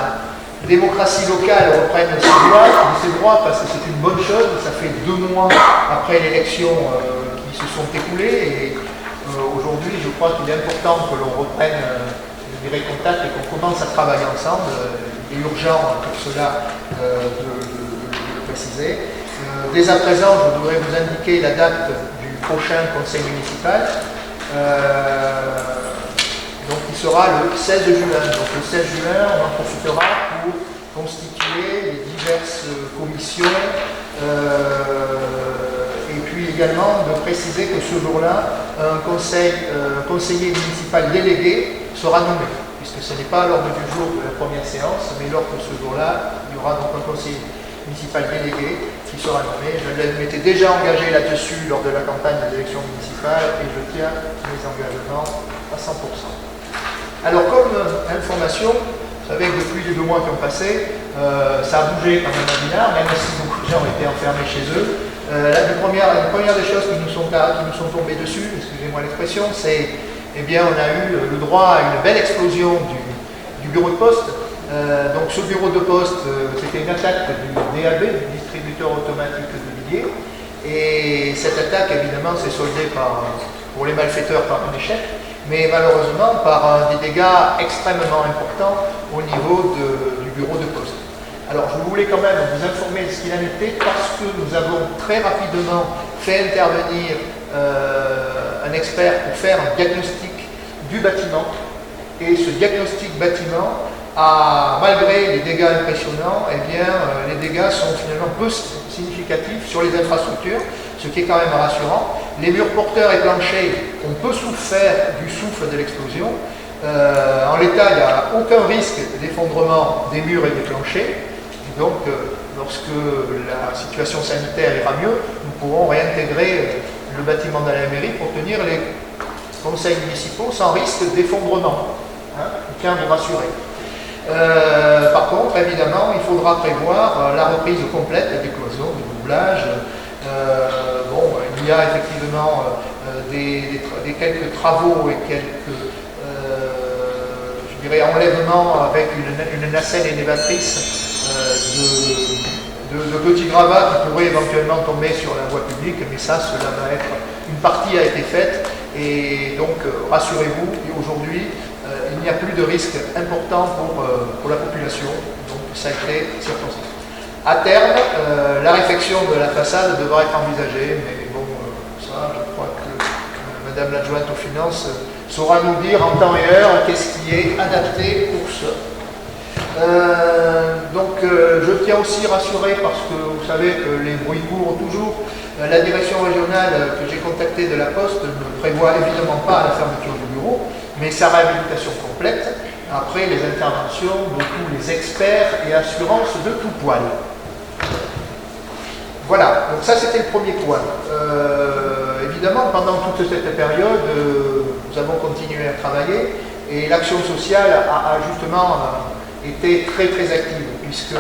A: démocratie locale reprenne ses droits parce que c'est une bonne chose. Ça fait 2 mois après l'élection qui se sont écoulés et aujourd'hui, je crois qu'il est important que l'on reprenne je dirais, contact et qu'on commence à travailler ensemble. Il est urgent pour cela de le préciser. Dès à présent, je voudrais vous indiquer la date du prochain conseil municipal, donc qui sera le 16 juin. Donc le 16 juin, on en profitera pour constituer les diverses commissions et puis également de préciser que ce jour-là, un conseiller municipal délégué sera nommé, puisque ce n'est pas à l'ordre du jour de la première séance, mais lors de ce jour-là, il y aura donc un conseiller municipal délégué qui sera nommé. Je m'étais déjà engagé là-dessus lors de la campagne des élections municipales et je tiens mes engagements à 100%. Alors comme information, vous savez que depuis les 2 mois qui ont passé, ça a bougé quand même à Villars, même si beaucoup de gens ont été enfermés chez eux. La première des choses qui nous sont tombées dessus, excusez-moi l'expression, c'est eh bien, on a eu le droit à une belle explosion du bureau de poste. Donc ce bureau de poste, c'était une attaque du DAB, du distributeur automatique de billets. Et cette attaque, évidemment, s'est soldée pour les malfaiteurs par un échec, mais malheureusement par des dégâts extrêmement importants au niveau du bureau de poste. Alors je voulais quand même vous informer de ce qu'il en était parce que nous avons très rapidement fait intervenir un expert pour faire un diagnostic du bâtiment. Et ce diagnostic bâtiment, malgré les dégâts impressionnants, eh bien, les dégâts sont finalement peu significatifs sur les infrastructures, ce qui est quand même rassurant. Les murs porteurs et planchers ont peu souffert du souffle de l'explosion. En l'état, il n'y a aucun risque d'effondrement des murs et des planchers. Et donc, lorsque la situation sanitaire ira mieux, nous pourrons réintégrer le bâtiment de la mairie pour tenir les conseils municipaux sans risque d'effondrement. Je tiens à vous rassurer. Par contre, évidemment, il faudra prévoir la reprise complète des cloisons, du doublage. Il y a effectivement des quelques travaux et quelques enlèvements avec une nacelle élévatrice de petits gravats qui pourraient éventuellement tomber sur la voie publique, mais ça, cela va être... Une partie a été faite, et donc rassurez-vous, aujourd'hui, il n'y a plus de risque important pour la population, donc ça a été circonstancié. À terme, la réfection de la façade devra être envisagée, mais bon, ça, je crois que Madame l'adjointe aux finances saura nous dire en temps et heure qu'est-ce qui est adapté pour ça. Donc je tiens aussi à rassurer, parce que vous savez que les bruits courent toujours, la direction régionale que j'ai contactée de la Poste ne prévoit évidemment pas la fermeture du bureau, mais sa réhabilitation complète, après les interventions de tous les experts et assurances de tout poil. Voilà, donc ça c'était le premier point. Évidemment, pendant toute cette période, nous avons continué à travailler, et l'action sociale a justement été très active, puisque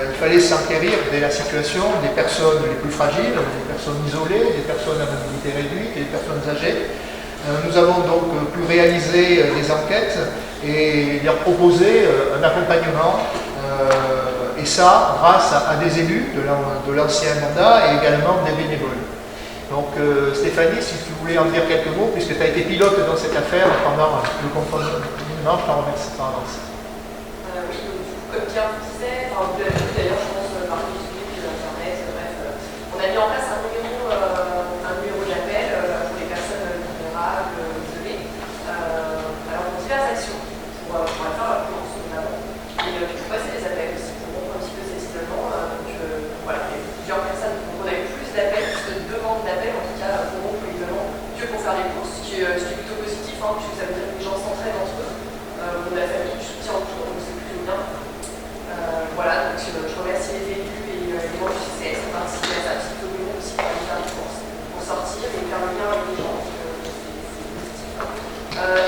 A: il fallait s'enquérir de la situation des personnes les plus fragiles, des personnes isolées, des personnes à mobilité réduite, des personnes âgées. Nous avons donc pu réaliser des enquêtes et leur proposer un accompagnement, et ça grâce à des élus de l'ancien mandat et également des bénévoles. Donc Stéphanie, si tu voulais en dire quelques mots, puisque tu as été pilote dans cette affaire pendant le confinement, je t'en remercie par avance.
D: Oui, comme Pierre vous disait, enfin, vous l'avez vu d'ailleurs, je pense, par Facebook, Internet, bref, on a mis en place un numéro d'appel pour les personnes vulnérables, isolées, alors pour diverses actions, pour la faire la course notamment, et pour passer des appels aussi, pour rompre un petit peu cet isolement. Voilà, il y a plusieurs personnes, donc on a eu plus d'appels, plus de demandes d'appels, en tout cas pour rompre l'isolement, que pour faire les courses, ce qui est plutôt positif, hein, puisque ça veut dire que les gens s'entraident entre eux, la famille, je soutient autour, donc c'est plutôt bien. Voilà, donc je remercie les élus et les membres du CCS qui ont participé à ça, parce qu'il faut le monde aussi pour aller faire des courses, pour sortir et faire le lien avec les gens, donc c'est positif.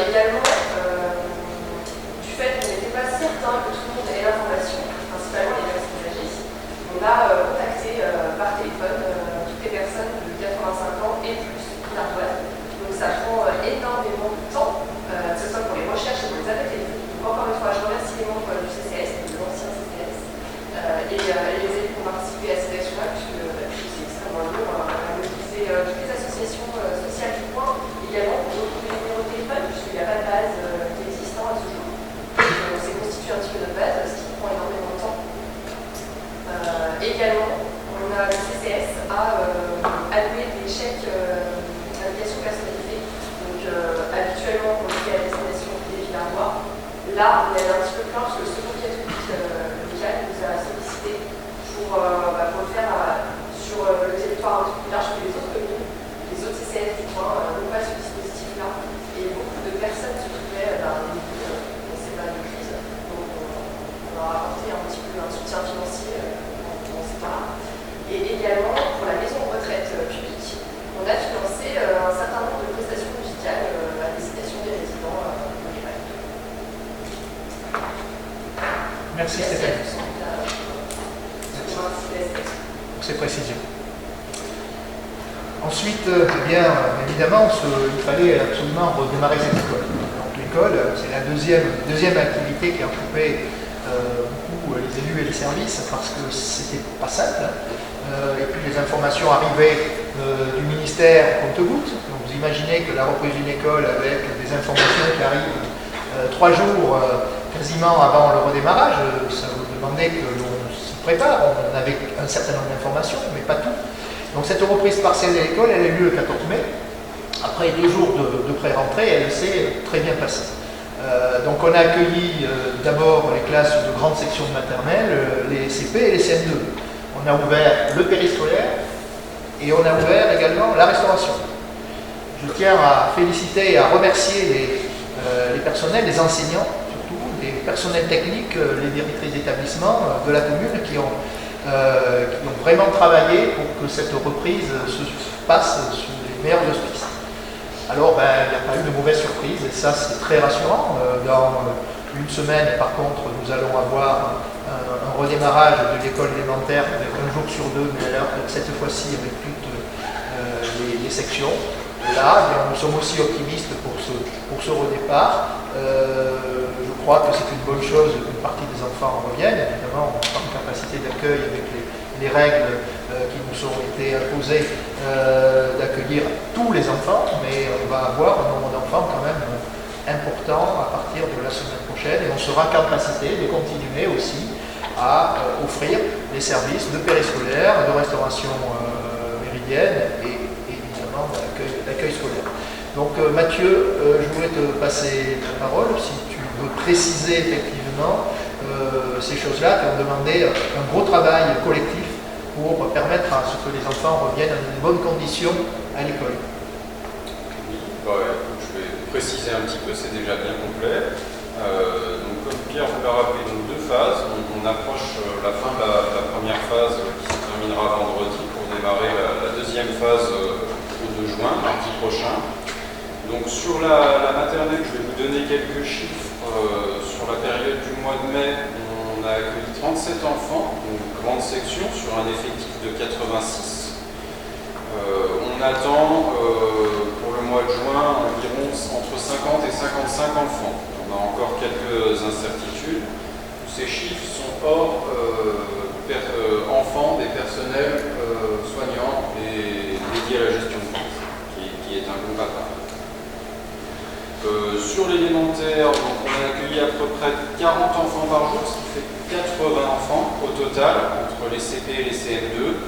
D: Également, du fait qu'on n'était pas certain que tout le monde ait l'information, principalement les personnes âgées, on a contacté par téléphone toutes les personnes de 85 ans et plus qui l'ardoisent. Donc ça prend énormément de temps, que ce soit pour les recherches et pour les appels téléphoniques. Donc encore une fois, je remercie les membres du CCS, de l'ancien CCS, et les élus qui ont participé à cette action-là, puisque c'est extrêmement lourd à mobiliser toutes les associations sociales du coin, également pour retrouver les numéros de téléphone, puisqu'il n'y a pas de base qui est existant à ce jour. On s'est constitué un petit peu notre base, ce qui prend énormément de temps. Également, le CCS a alloué des chèques d'indication personnalisée. Donc habituellement, on le fait à destination des Villarnois. Là, on est un petit peu plus loin, parce que le second catholique local nous a sollicité pour le faire sur le territoire un petit peu plus large que les autres communes, les autres CCS du coin n'ont pas ce dispositif-là. Et beaucoup de personnes se trouvaient dans ces périodes de crise. Donc on leur a apporté un petit peu un soutien financier dans ces temps-là. Et également, pour la maison de retraite publique, on a financé un certain nombre de prestations musicales à destination des résidents de l'EHPAD.
A: Merci Stéphanie pour ces précisions. Ensuite, évidemment, il fallait absolument redémarrer cette école. Donc l'école, c'est la deuxième activité qui a occupé beaucoup les élus et les services, parce que c'était pas simple. Et puis les informations arrivaient du ministère compte-gouttes. Donc vous imaginez que la reprise d'une école avec des informations qui arrivent 3 jours quasiment avant le redémarrage, ça vous demandait que l'on s'y prépare. On avait un certain nombre d'informations, mais pas tout. Donc cette reprise partielle de l'école, elle a eu lieu le 14 mai. Après 2 jours de pré-rentrée, elle s'est très bien passée. Donc on a accueilli d'abord les classes de grande section de maternelle, les CP et les CM2. On a ouvert le périscolaire et on a ouvert également la restauration. Je tiens à féliciter et à remercier les personnels, les enseignants, surtout les personnels techniques, les directrices d'établissement de la commune qui ont vraiment travaillé pour que cette reprise se passe sous les meilleurs auspices. Alors, il n'y a pas eu de mauvaise surprise, et ça, c'est très rassurant. Dans une semaine, par contre, nous allons avoir un redémarrage de l'école élémentaire avec 1 jour sur 2, mais alors cette fois-ci avec toutes les sections. Et là, nous sommes aussi optimistes pour ce redépart. Je crois que c'est une bonne chose qu'une partie des enfants reviennent. Évidemment, on n'est pas en capacité d'accueil avec les règles qui nous ont été imposées d'accueillir tous les enfants, mais on va avoir un nombre d'enfants quand même important à partir de la semaine prochaine et on sera en capacité de continuer aussi à offrir des services de périscolaire, de restauration méridienne et évidemment d'accueil scolaire. Donc Mathieu, je voudrais te passer la parole si tu veux préciser effectivement ces choses-là qui ont demandé un gros travail collectif pour permettre à ce que les enfants reviennent dans de bonnes conditions à l'école.
H: Oui, je vais préciser un petit peu, c'est déjà bien complet. Donc comme Pierre vous l'a rappelé, donc 2 phases. On approche la fin de la première phase qui se terminera vendredi pour démarrer la deuxième phase au 2 juin, mardi prochain. Donc sur la maternelle, je vais vous donner quelques chiffres. Sur la période du mois de mai, on a accueilli 37 enfants, donc grande section, sur un effectif de 86. On attend pour le mois de juin environ entre 50 et 55 enfants. On a encore quelques incertitudes. Ces chiffres sont hors enfants des personnels soignants et dédiés à la gestion de crise, qui est un groupe à part. Sur l'élémentaire, on a accueilli à peu près 40 enfants par jour, ce qui fait 80 enfants au total, entre les CP et les CM2.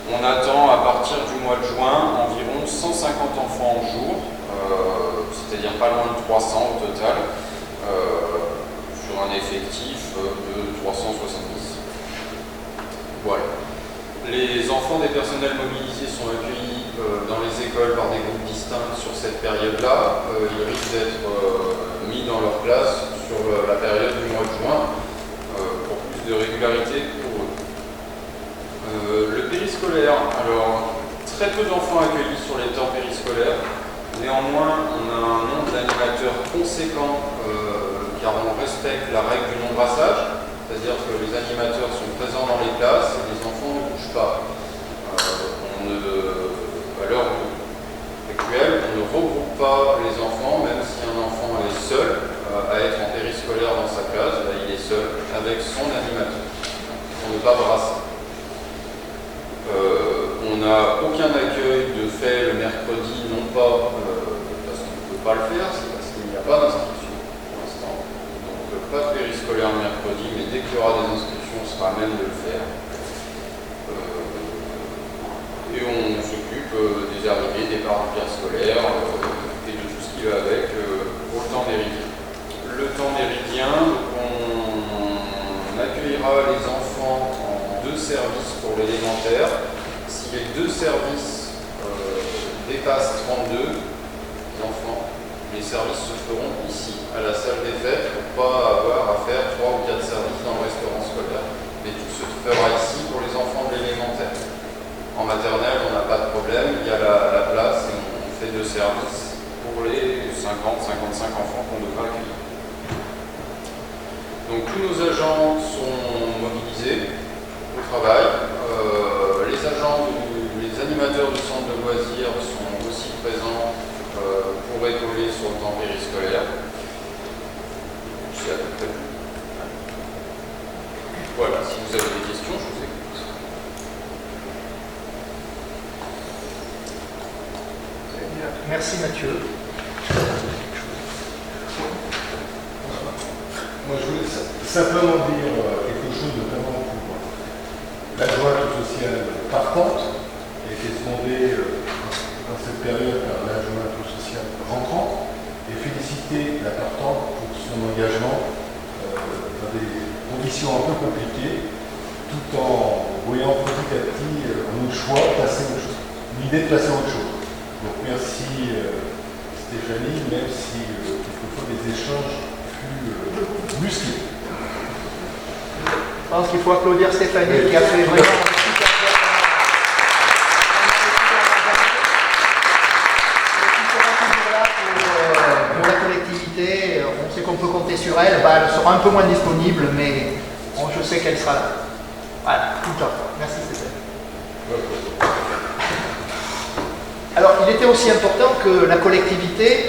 H: On attend à partir du mois de juin environ 150 enfants au jour, c'est-à-dire pas loin de 300 au total, sur un effectif de 370. Voilà. Les enfants des personnels mobilisés sont accueillis dans les écoles par des groupes distincts sur cette période-là. Ils risquent d'être mis dans leur classe sur la période du mois de juin pour plus de régularité pour eux. Le périscolaire, alors très peu d'enfants accueillis sur les temps périscolaires. Néanmoins, on a un nombre d'animateurs conséquent car on respecte la règle du non-brassage. C'est-à-dire que les animateurs sont présents dans les classes et les enfants ne bougent pas. À l'heure actuelle, on ne regroupe pas les enfants, même si un enfant est seul à être en périscolaire dans sa classe, il est seul avec son animateur, pour ne pas brasser. On n'a aucun accueil de fait le mercredi, non pas parce qu'on ne peut pas le faire, c'est parce qu'il n'y a pas d'inscription pour l'instant. Donc pas de périscolaire le mercredi, mais dès qu'il y aura des inscriptions, on sera à même de le faire. Et on s'occupe des arrivées, des parcours scolaires et de tout ce qui va avec pour le temps méridien. Le temps méridien, on accueillera les enfants en 2 services pour l'élémentaire. Si les 2 services dépassent 32 enfants, les services se feront ici, à la salle des fêtes, pour ne pas avoir à faire 3 ou 4 services dans le restaurant scolaire. Mais tout se fera ici pour les enfants de l'élémentaire. En maternelle, on n'a pas de problème, il y a la place et on fait 2 services pour les 50-55 enfants qu'on devra accueillir. Donc tous nos agents sont mobilisés au travail. Les animateurs du centre de loisirs sont aussi présents pour épauler sur le temps périscolaire. C'est à peu près tout. Voilà, si vous avez des questions, je vous écoute.
A: Merci Mathieu.
F: Moi, je voulais simplement dire quelque chose, notamment pour l'adjointe sociale partante, qui a été demandée dans cette période par l'adjointe sociale rentrante, et féliciter la partante pour son engagement dans des conditions un peu compliquées, tout en voyant petit à petit notre choix passer autre chose, l'idée de passer à autre chose. Donc merci Stéphanie, même si quelquefois les échanges furent musclés.
A: Je pense qu'il faut applaudir Stéphanie qui a fait vraiment un super travail. Pour la collectivité, on sait qu'on peut compter sur elle. Elle sera un peu moins disponible, mais je sais qu'elle sera là. Voilà, tout le temps. Merci Stéphanie. Alors, il était aussi important que la collectivité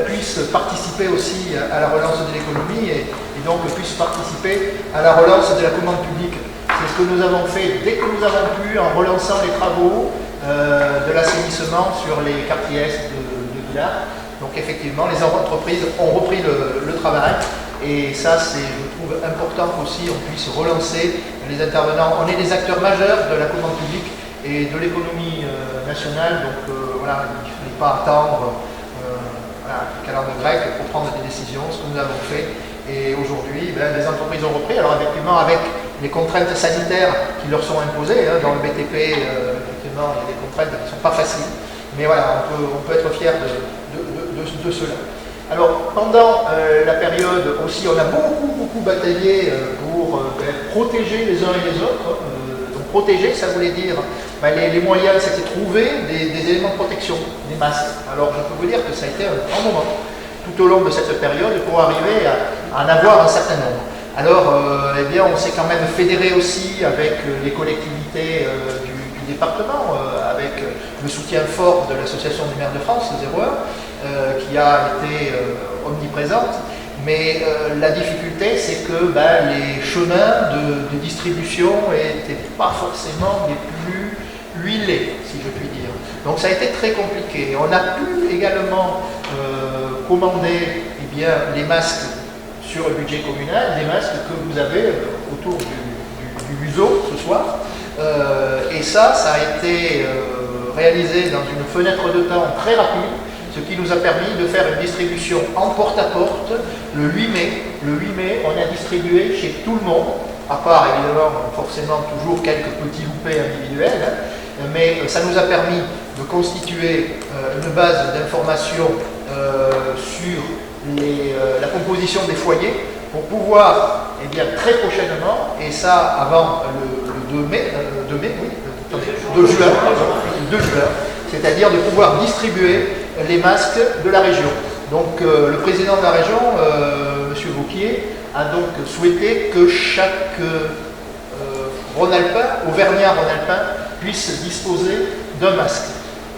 A: puisse participer aussi à la relance de l'économie et donc puisse participer à la relance de la commande publique. C'est ce que nous avons fait dès que nous avons pu en relançant les travaux de l'assainissement sur les quartiers est de Villars. Donc effectivement, les entreprises ont repris le travail et ça, c'est, je trouve, important qu'aussi on puisse relancer les intervenants. On est des acteurs majeurs de la commande publique et de l'économie nationale, donc voilà, il ne fallait pas attendre le calendrier grec pour prendre des décisions, ce que nous avons fait. Et aujourd'hui, les entreprises ont repris, alors effectivement avec les contraintes sanitaires qui leur sont imposées, dans le BTP, effectivement, il y a des contraintes qui ne sont pas faciles, mais voilà, on peut être fier de cela. Alors, pendant la période aussi, on a beaucoup bataillé pour protéger les uns et les autres. Donc protéger, ça voulait dire, les moyens, c'était trouver des éléments de protection, des masques. Alors, je peux vous dire que ça a été un grand moment, tout au long de cette période, pour arriver à en avoir un certain nombre. Alors, eh bien, on s'est quand même fédéré aussi avec les collectivités du département, avec le soutien fort de l'Association des maires de France, 01, qui a été omniprésente. Mais la difficulté, c'est que les chemins de distribution n'étaient pas forcément les plus huilés, si je puis dire. Donc ça a été très compliqué. On a pu également commander les masques sur le budget communal, des masques que vous avez autour du museau ce soir. Et ça a été réalisé dans une fenêtre de temps très rapide, ce qui nous a permis de faire une distribution en porte-à-porte le 8 mai. Le 8 mai, on a distribué chez tout le monde, à part évidemment forcément toujours quelques petits loupés individuels, mais ça nous a permis de constituer une base d'information sur la composition des foyers pour pouvoir, très prochainement, et ça avant le 2 juin, c'est-à-dire de pouvoir distribuer les masques de la région. Donc le président de la région, M. Vauquier, a donc souhaité que chaque Rhône-Alpin, Auvergnat Rhône-Alpin, puisse disposer d'un masque.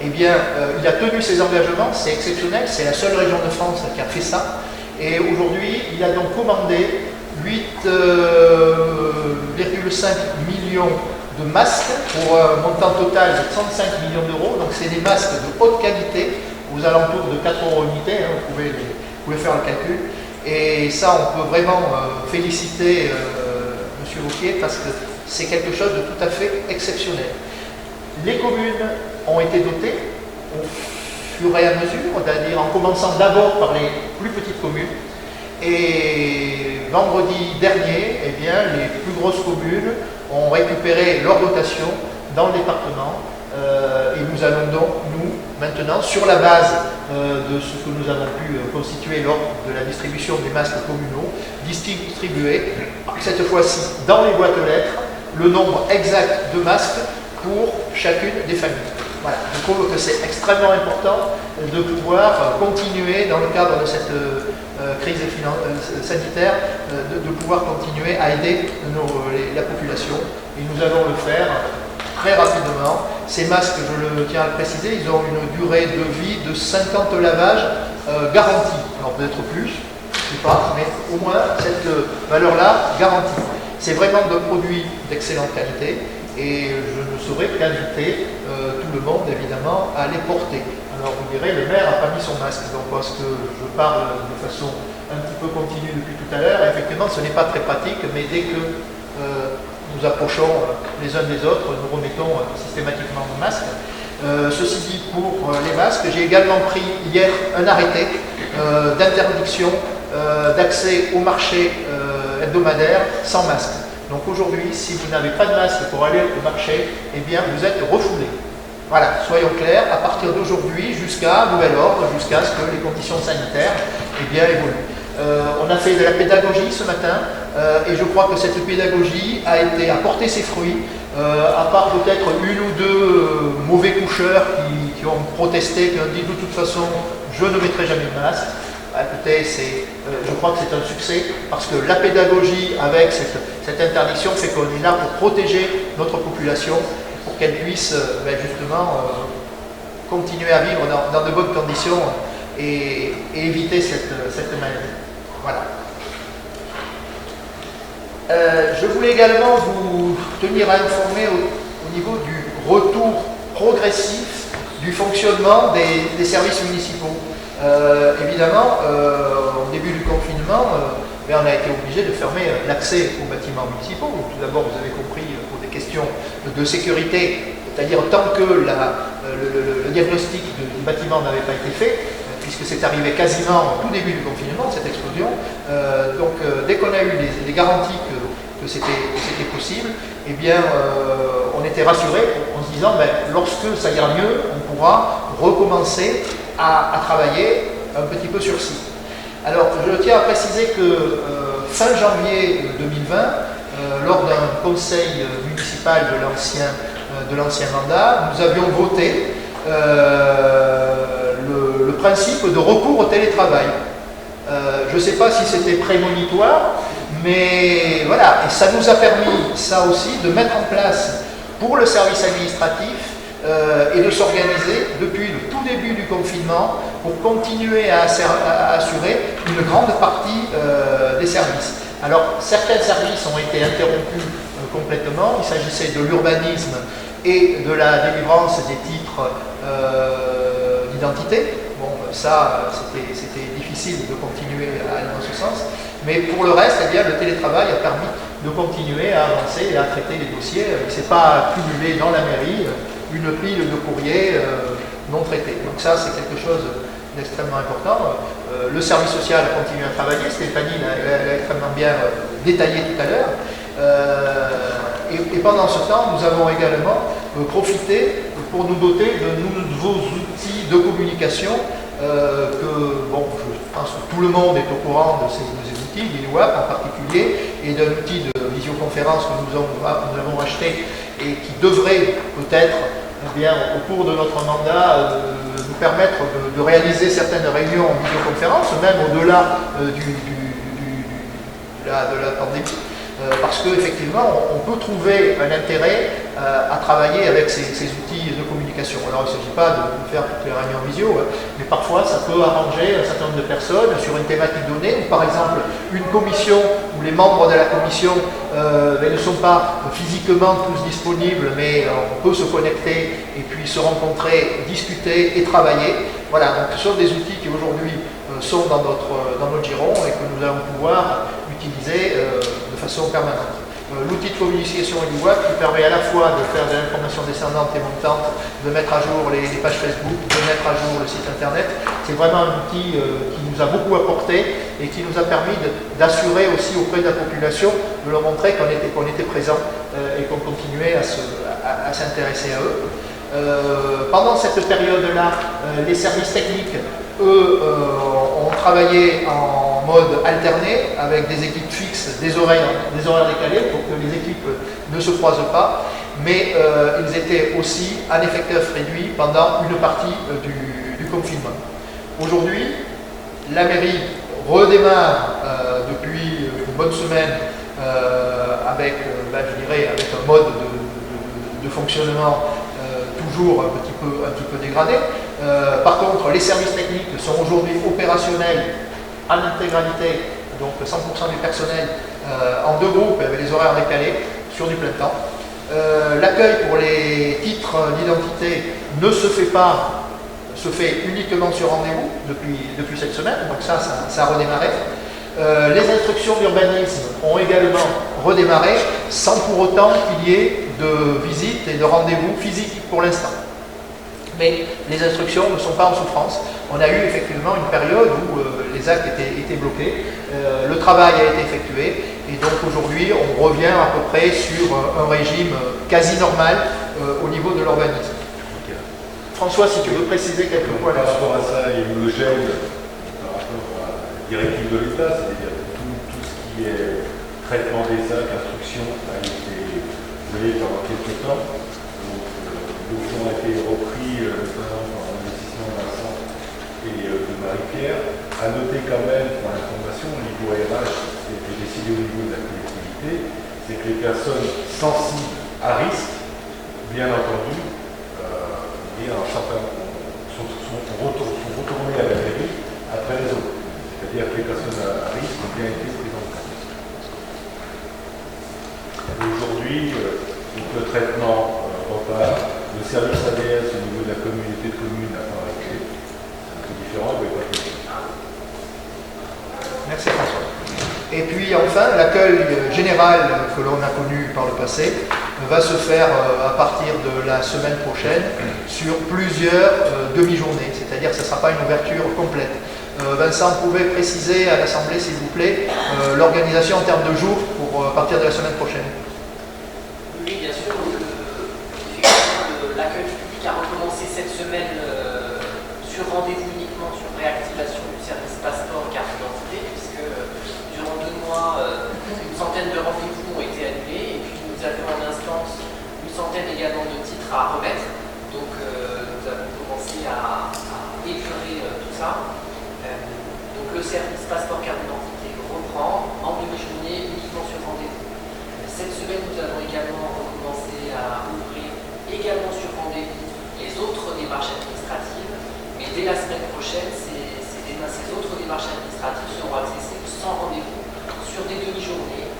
A: Eh bien, il a tenu ses engagements, c'est exceptionnel, c'est la seule région de France qui a fait ça. Et aujourd'hui, il a donc commandé 8,5 millions de masques pour un montant total de 35 millions d'euros. Donc c'est des masques de haute qualité, aux alentours de 4 € unité, vous pouvez faire le calcul. Et ça, on peut vraiment féliciter M. Vauquier parce que c'est quelque chose de tout à fait exceptionnel. Les communes ont été dotées au fur et à mesure, c'est-à-dire en commençant d'abord par les plus petites communes. Et vendredi dernier, les plus grosses communes ont récupéré leur dotation dans le département. Et nous allons donc, maintenant, sur la base de ce que nous avons pu constituer lors de la distribution des masques communaux, distribuer, cette fois-ci dans les boîtes aux lettres, le nombre exact de masques pour chacune des familles. Voilà. Je trouve que c'est extrêmement important de pouvoir continuer, dans le cadre de cette crise sanitaire, de pouvoir continuer à aider la population. Et nous allons le faire très rapidement. Ces masques, je le tiens à le préciser, ils ont une durée de vie de 50 lavages garantie. Alors peut-être plus, je ne sais pas, mais au moins cette valeur-là garantie. C'est vraiment de produits d'excellente qualité et je ne saurais qu'inviter tout le monde évidemment à les porter. Alors vous direz, le maire n'a pas mis son masque, donc parce que je parle de façon un petit peu continue depuis tout à l'heure, effectivement ce n'est pas très pratique, mais dès que nous approchons les uns des autres, nous remettons systématiquement nos masques. Ceci dit, pour les masques, j'ai également pris hier un arrêté d'interdiction d'accès au marché hebdomadaire sans masque. Donc aujourd'hui, si vous n'avez pas de masque pour aller au marché, vous êtes refoulé. Voilà, soyons clairs, à partir d'aujourd'hui, jusqu'à nouvel ordre, jusqu'à ce que les conditions sanitaires évoluent. On a fait de la pédagogie ce matin et je crois que cette pédagogie a porté ses fruits, à part peut-être une ou deux mauvais coucheurs qui ont protesté, qui ont dit de toute façon je ne mettrai jamais de masque. Écoutez, je crois que c'est un succès parce que la pédagogie avec cette interdiction fait qu'on est là pour protéger notre population, pour qu'elle puisse justement continuer à vivre dans de bonnes conditions et éviter cette maladie. Voilà. Je voulais également vous tenir informé au niveau du retour progressif du fonctionnement des services municipaux. Évidemment, au début du confinement, on a été obligé de fermer l'accès aux bâtiments municipaux. Tout d'abord, vous avez compris, pour des questions de sécurité, c'est-à-dire tant que le diagnostic du bâtiment n'avait pas été fait, puisque c'est arrivé quasiment au tout début du confinement, cette explosion. Dès qu'on a eu les garanties que c'était possible, eh bien, on était rassuré en se disant, lorsque ça ira mieux, on pourra recommencer à travailler un petit peu sur site. Alors, je tiens à préciser que fin janvier 2020, lors d'un conseil municipal de l'ancien mandat, nous avions voté le principe de recours au télétravail. Je ne sais pas si c'était prémonitoire, mais voilà, et ça nous a permis, ça aussi, de mettre en place pour le service administratif et de s'organiser depuis le tout début du confinement pour continuer à assurer une grande partie des services. Alors, certains services ont été interrompus complètement. Il s'agissait de l'urbanisme et de la délivrance des titres d'identité. Bon, ça, c'était difficile de continuer à aller dans ce sens. Mais pour le reste, eh bien, le télétravail a permis de continuer à avancer et à traiter les dossiers. Il ne s'est pas cumulé dans la mairie une pile de courriers non traités. Donc ça, c'est quelque chose d'extrêmement important. Le service social a continué à travailler. Stéphanie l'a extrêmement bien détaillé tout à l'heure. Et pendant ce temps, nous avons également profité pour nous doter de nouveaux outils de communication je pense que tout le monde est au courant de ces outils, l'INUAP en particulier, et d'un outil de visioconférence que nous avons acheté et qui devrait peut-être, au cours de notre mandat, nous permettre de réaliser certaines réunions en visioconférence, même au-delà de la pandémie. Parce qu'effectivement, on peut trouver un intérêt à travailler avec ces outils de communication. Alors, il ne s'agit pas de faire toutes les réunions visio, mais parfois, ça peut arranger un certain nombre de personnes sur une thématique donnée, ou par exemple, une commission où les membres de la commission ne sont pas physiquement tous disponibles, mais on peut se connecter et puis se rencontrer, discuter et travailler. Voilà, donc ce sont des outils qui aujourd'hui sont dans notre giron et que nous allons pouvoir utiliser de façon permanente. L'outil de communication INUAP qui permet à la fois de faire de l'information descendante et montante, de mettre à jour les pages Facebook, de mettre à jour le site internet, c'est vraiment un outil qui nous a beaucoup apporté et qui nous a permis d'assurer aussi auprès de la population, de leur montrer qu'on était présent et qu'on continuait à s'intéresser à eux. Pendant cette période-là, les services techniques, eux, ont travaillé en mode alterné avec des équipes fixes, des horaires décalés pour que les équipes ne se croisent pas, mais ils étaient aussi en effectif réduit pendant une partie du confinement. Aujourd'hui, la mairie redémarre depuis une bonne semaine avec un mode de fonctionnement toujours un petit peu dégradé. Par contre, les services techniques sont aujourd'hui opérationnels en intégralité, donc 100% du personnel en deux groupes avec les horaires décalés sur du plein temps. L'accueil pour les titres d'identité ne se fait pas, se fait uniquement sur rendez-vous depuis cette semaine, donc ça a redémarré. Les instructions d'urbanisme ont également redémarré sans pour autant qu'il y ait de visites et de rendez-vous physiques pour l'instant. Mais les instructions ne sont pas en souffrance. On a eu effectivement une période où les actes étaient bloqués, le travail a été effectué et donc aujourd'hui on revient à peu près sur un régime quasi normal au niveau de l'urbanisme. François, si tu veux préciser quelques points
F: par
A: là-dessus.
F: rapport à ça, il y a eu le gel par rapport à la directive de l'État, c'est-à-dire tout ce qui est traitement des actes, instruction a été gelé pendant quelques temps. Donc le fonds a été repris notamment par l'investissement de Vincent et de Marie-Pierre. À noter quand même, pour l'information, au niveau RH, ce qui a été décidé au niveau de la collectivité, c'est que les personnes sensibles à risque, bien entendu, il y a un certain nombre sont retournés à la mairie après les autres. C'est-à-dire que les personnes à risque ont bien été prises en compte. Aujourd'hui, le traitement repart. Le service ADS au niveau de la communauté de communes n'a pas arrêté. C'est un peu différent, mais pas possible.
A: Merci François. Et puis enfin, l'accueil général que l'on a connu par le passé va se faire à partir de la semaine prochaine sur plusieurs demi-journées, c'est-à-dire que ce ne sera pas une ouverture complète. Vincent, vous pouvez préciser à l'Assemblée, s'il vous plaît, l'organisation en termes de jours pour partir de la semaine prochaine?
C: Oui, bien sûr. Effectivement, l'accueil du public a recommencé cette semaine sur rendez-vous uniquement, sur réactivation du service passeport carte d'identité, puisque durant 2 mois, une centaine de rendez-vous ont été annulés, et puis nous avions en instance une centaine également de titres à remettre. Donc nous avons commencé à épurer tout ça. Donc le service passeport carte d'identité reprend en demi-journée uniquement sur rendez-vous. Cette semaine, nous avons également recommencé à ouvrir également sur rendez-vous les autres démarches administratives, mais dès la semaine prochaine, ces autres démarches administratives seront accessibles sans rendez-vous sur des demi-journées,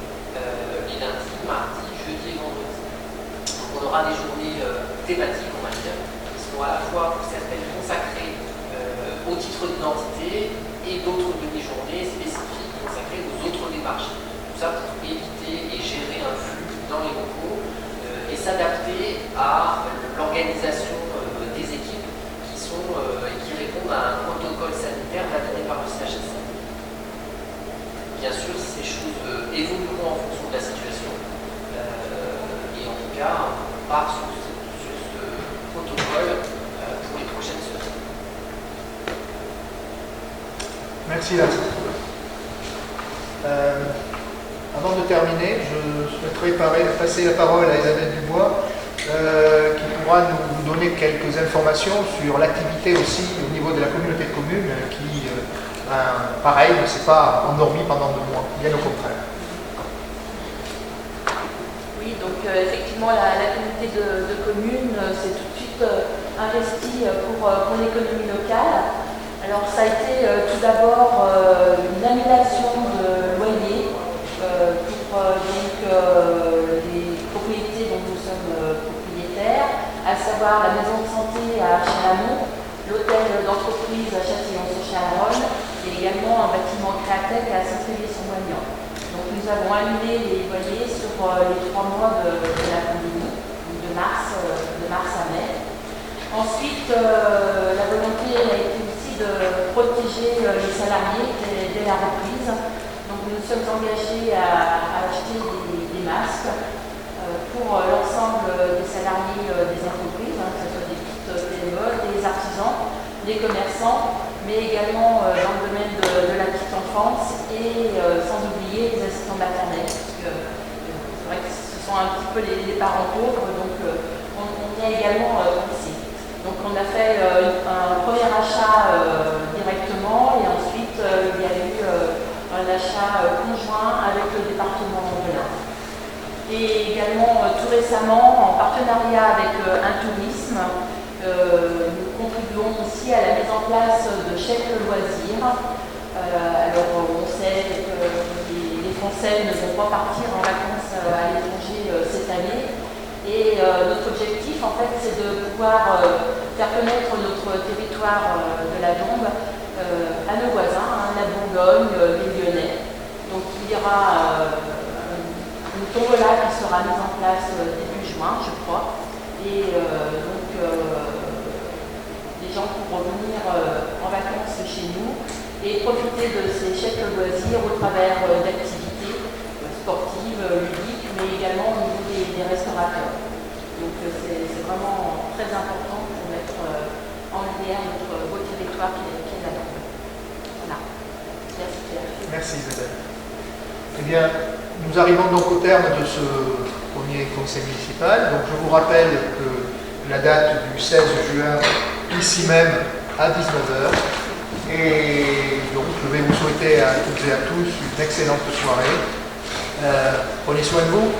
C: les lundis, mardis, jeudi et vendredi. Donc on aura des journées thématiques, on va dire, qui seront à la fois pour certaines consacrées au titre d'identité et d'autres demi-journées spécifiques consacrées aux autres démarches. Tout ça pour éviter et gérer un flux dans les locaux et s'adapter à l'organisation des équipes qui répondent à un protocole sanitaire validé par le CHSCT. Bien sûr, ces choses évolueront en fonction de la situation et en tout cas, on part sur ce protocole pour les prochaines semaines.
A: Merci Vincent. Avant de terminer, je souhaiterais passer la parole à Isabelle Dubois, qui pourra nous donner quelques informations sur l'activité aussi au niveau de la communauté de communes, qui, pareil, ne s'est pas endormie pendant 2 mois, bien au contraire.
I: Oui, donc effectivement, la communauté de communes s'est tout de suite investie pour l'économie locale. Alors ça a été tout d'abord une annulation de loyer pour les propriétés dont nous sommes propriétaires, à savoir la maison de santé à Chalamont, l'hôtel d'entreprise à Châtillon-sur-Chalaronne et également un bâtiment Créatec à Saint-Trévier-sur-Magnan. Donc nous avons annulé les loyers sur les 3 mois de la pandémie, de mars à mai. Ensuite, la volonté a été aussi de protéger les salariés dès la reprise. Donc nous nous sommes engagés à acheter des masques pour l'ensemble des salariés des entreprises, que ce soit des petites PME, des artisans, des commerçants, mais également dans le domaine de la petite enfance et sans oublier les assistants maternels, parce que c'est vrai que ce sont un petit peu les parents pauvres, donc on y a également pensé. Donc on a fait un premier achat directement et ensuite il y a eu un achat conjoint avec le département de l'Ain. Et également tout récemment, en partenariat avec un tourisme, nous contribuons aussi à la mise en place de chèques loisirs. Alors on sait que les Français ne vont pas partir en vacances à l'étranger cette année. Et notre objectif, en fait, c'est de pouvoir faire connaître notre territoire de la Dombe à nos voisins, la Bourgogne, les Lyonnais. Donc il y aura une tombola qui sera mise en place début juin, je crois. Et donc les gens pourront venir en vacances chez nous et profiter de ces chèques loisirs au travers d'activités sportives, ludiques, mais également au niveau des restaurateurs. Donc c'est vraiment très important pour mettre en lumière notre beau territoire qui est la Dombe. Voilà. Merci Pierre.
A: Merci Isabelle. Eh bien, nous arrivons donc au terme de ce premier conseil municipal. Donc je vous rappelle que la date du 16 juin, ici même, à 19h. Et donc je vais vous souhaiter à toutes et à tous une excellente soirée. Prenez soin de vous.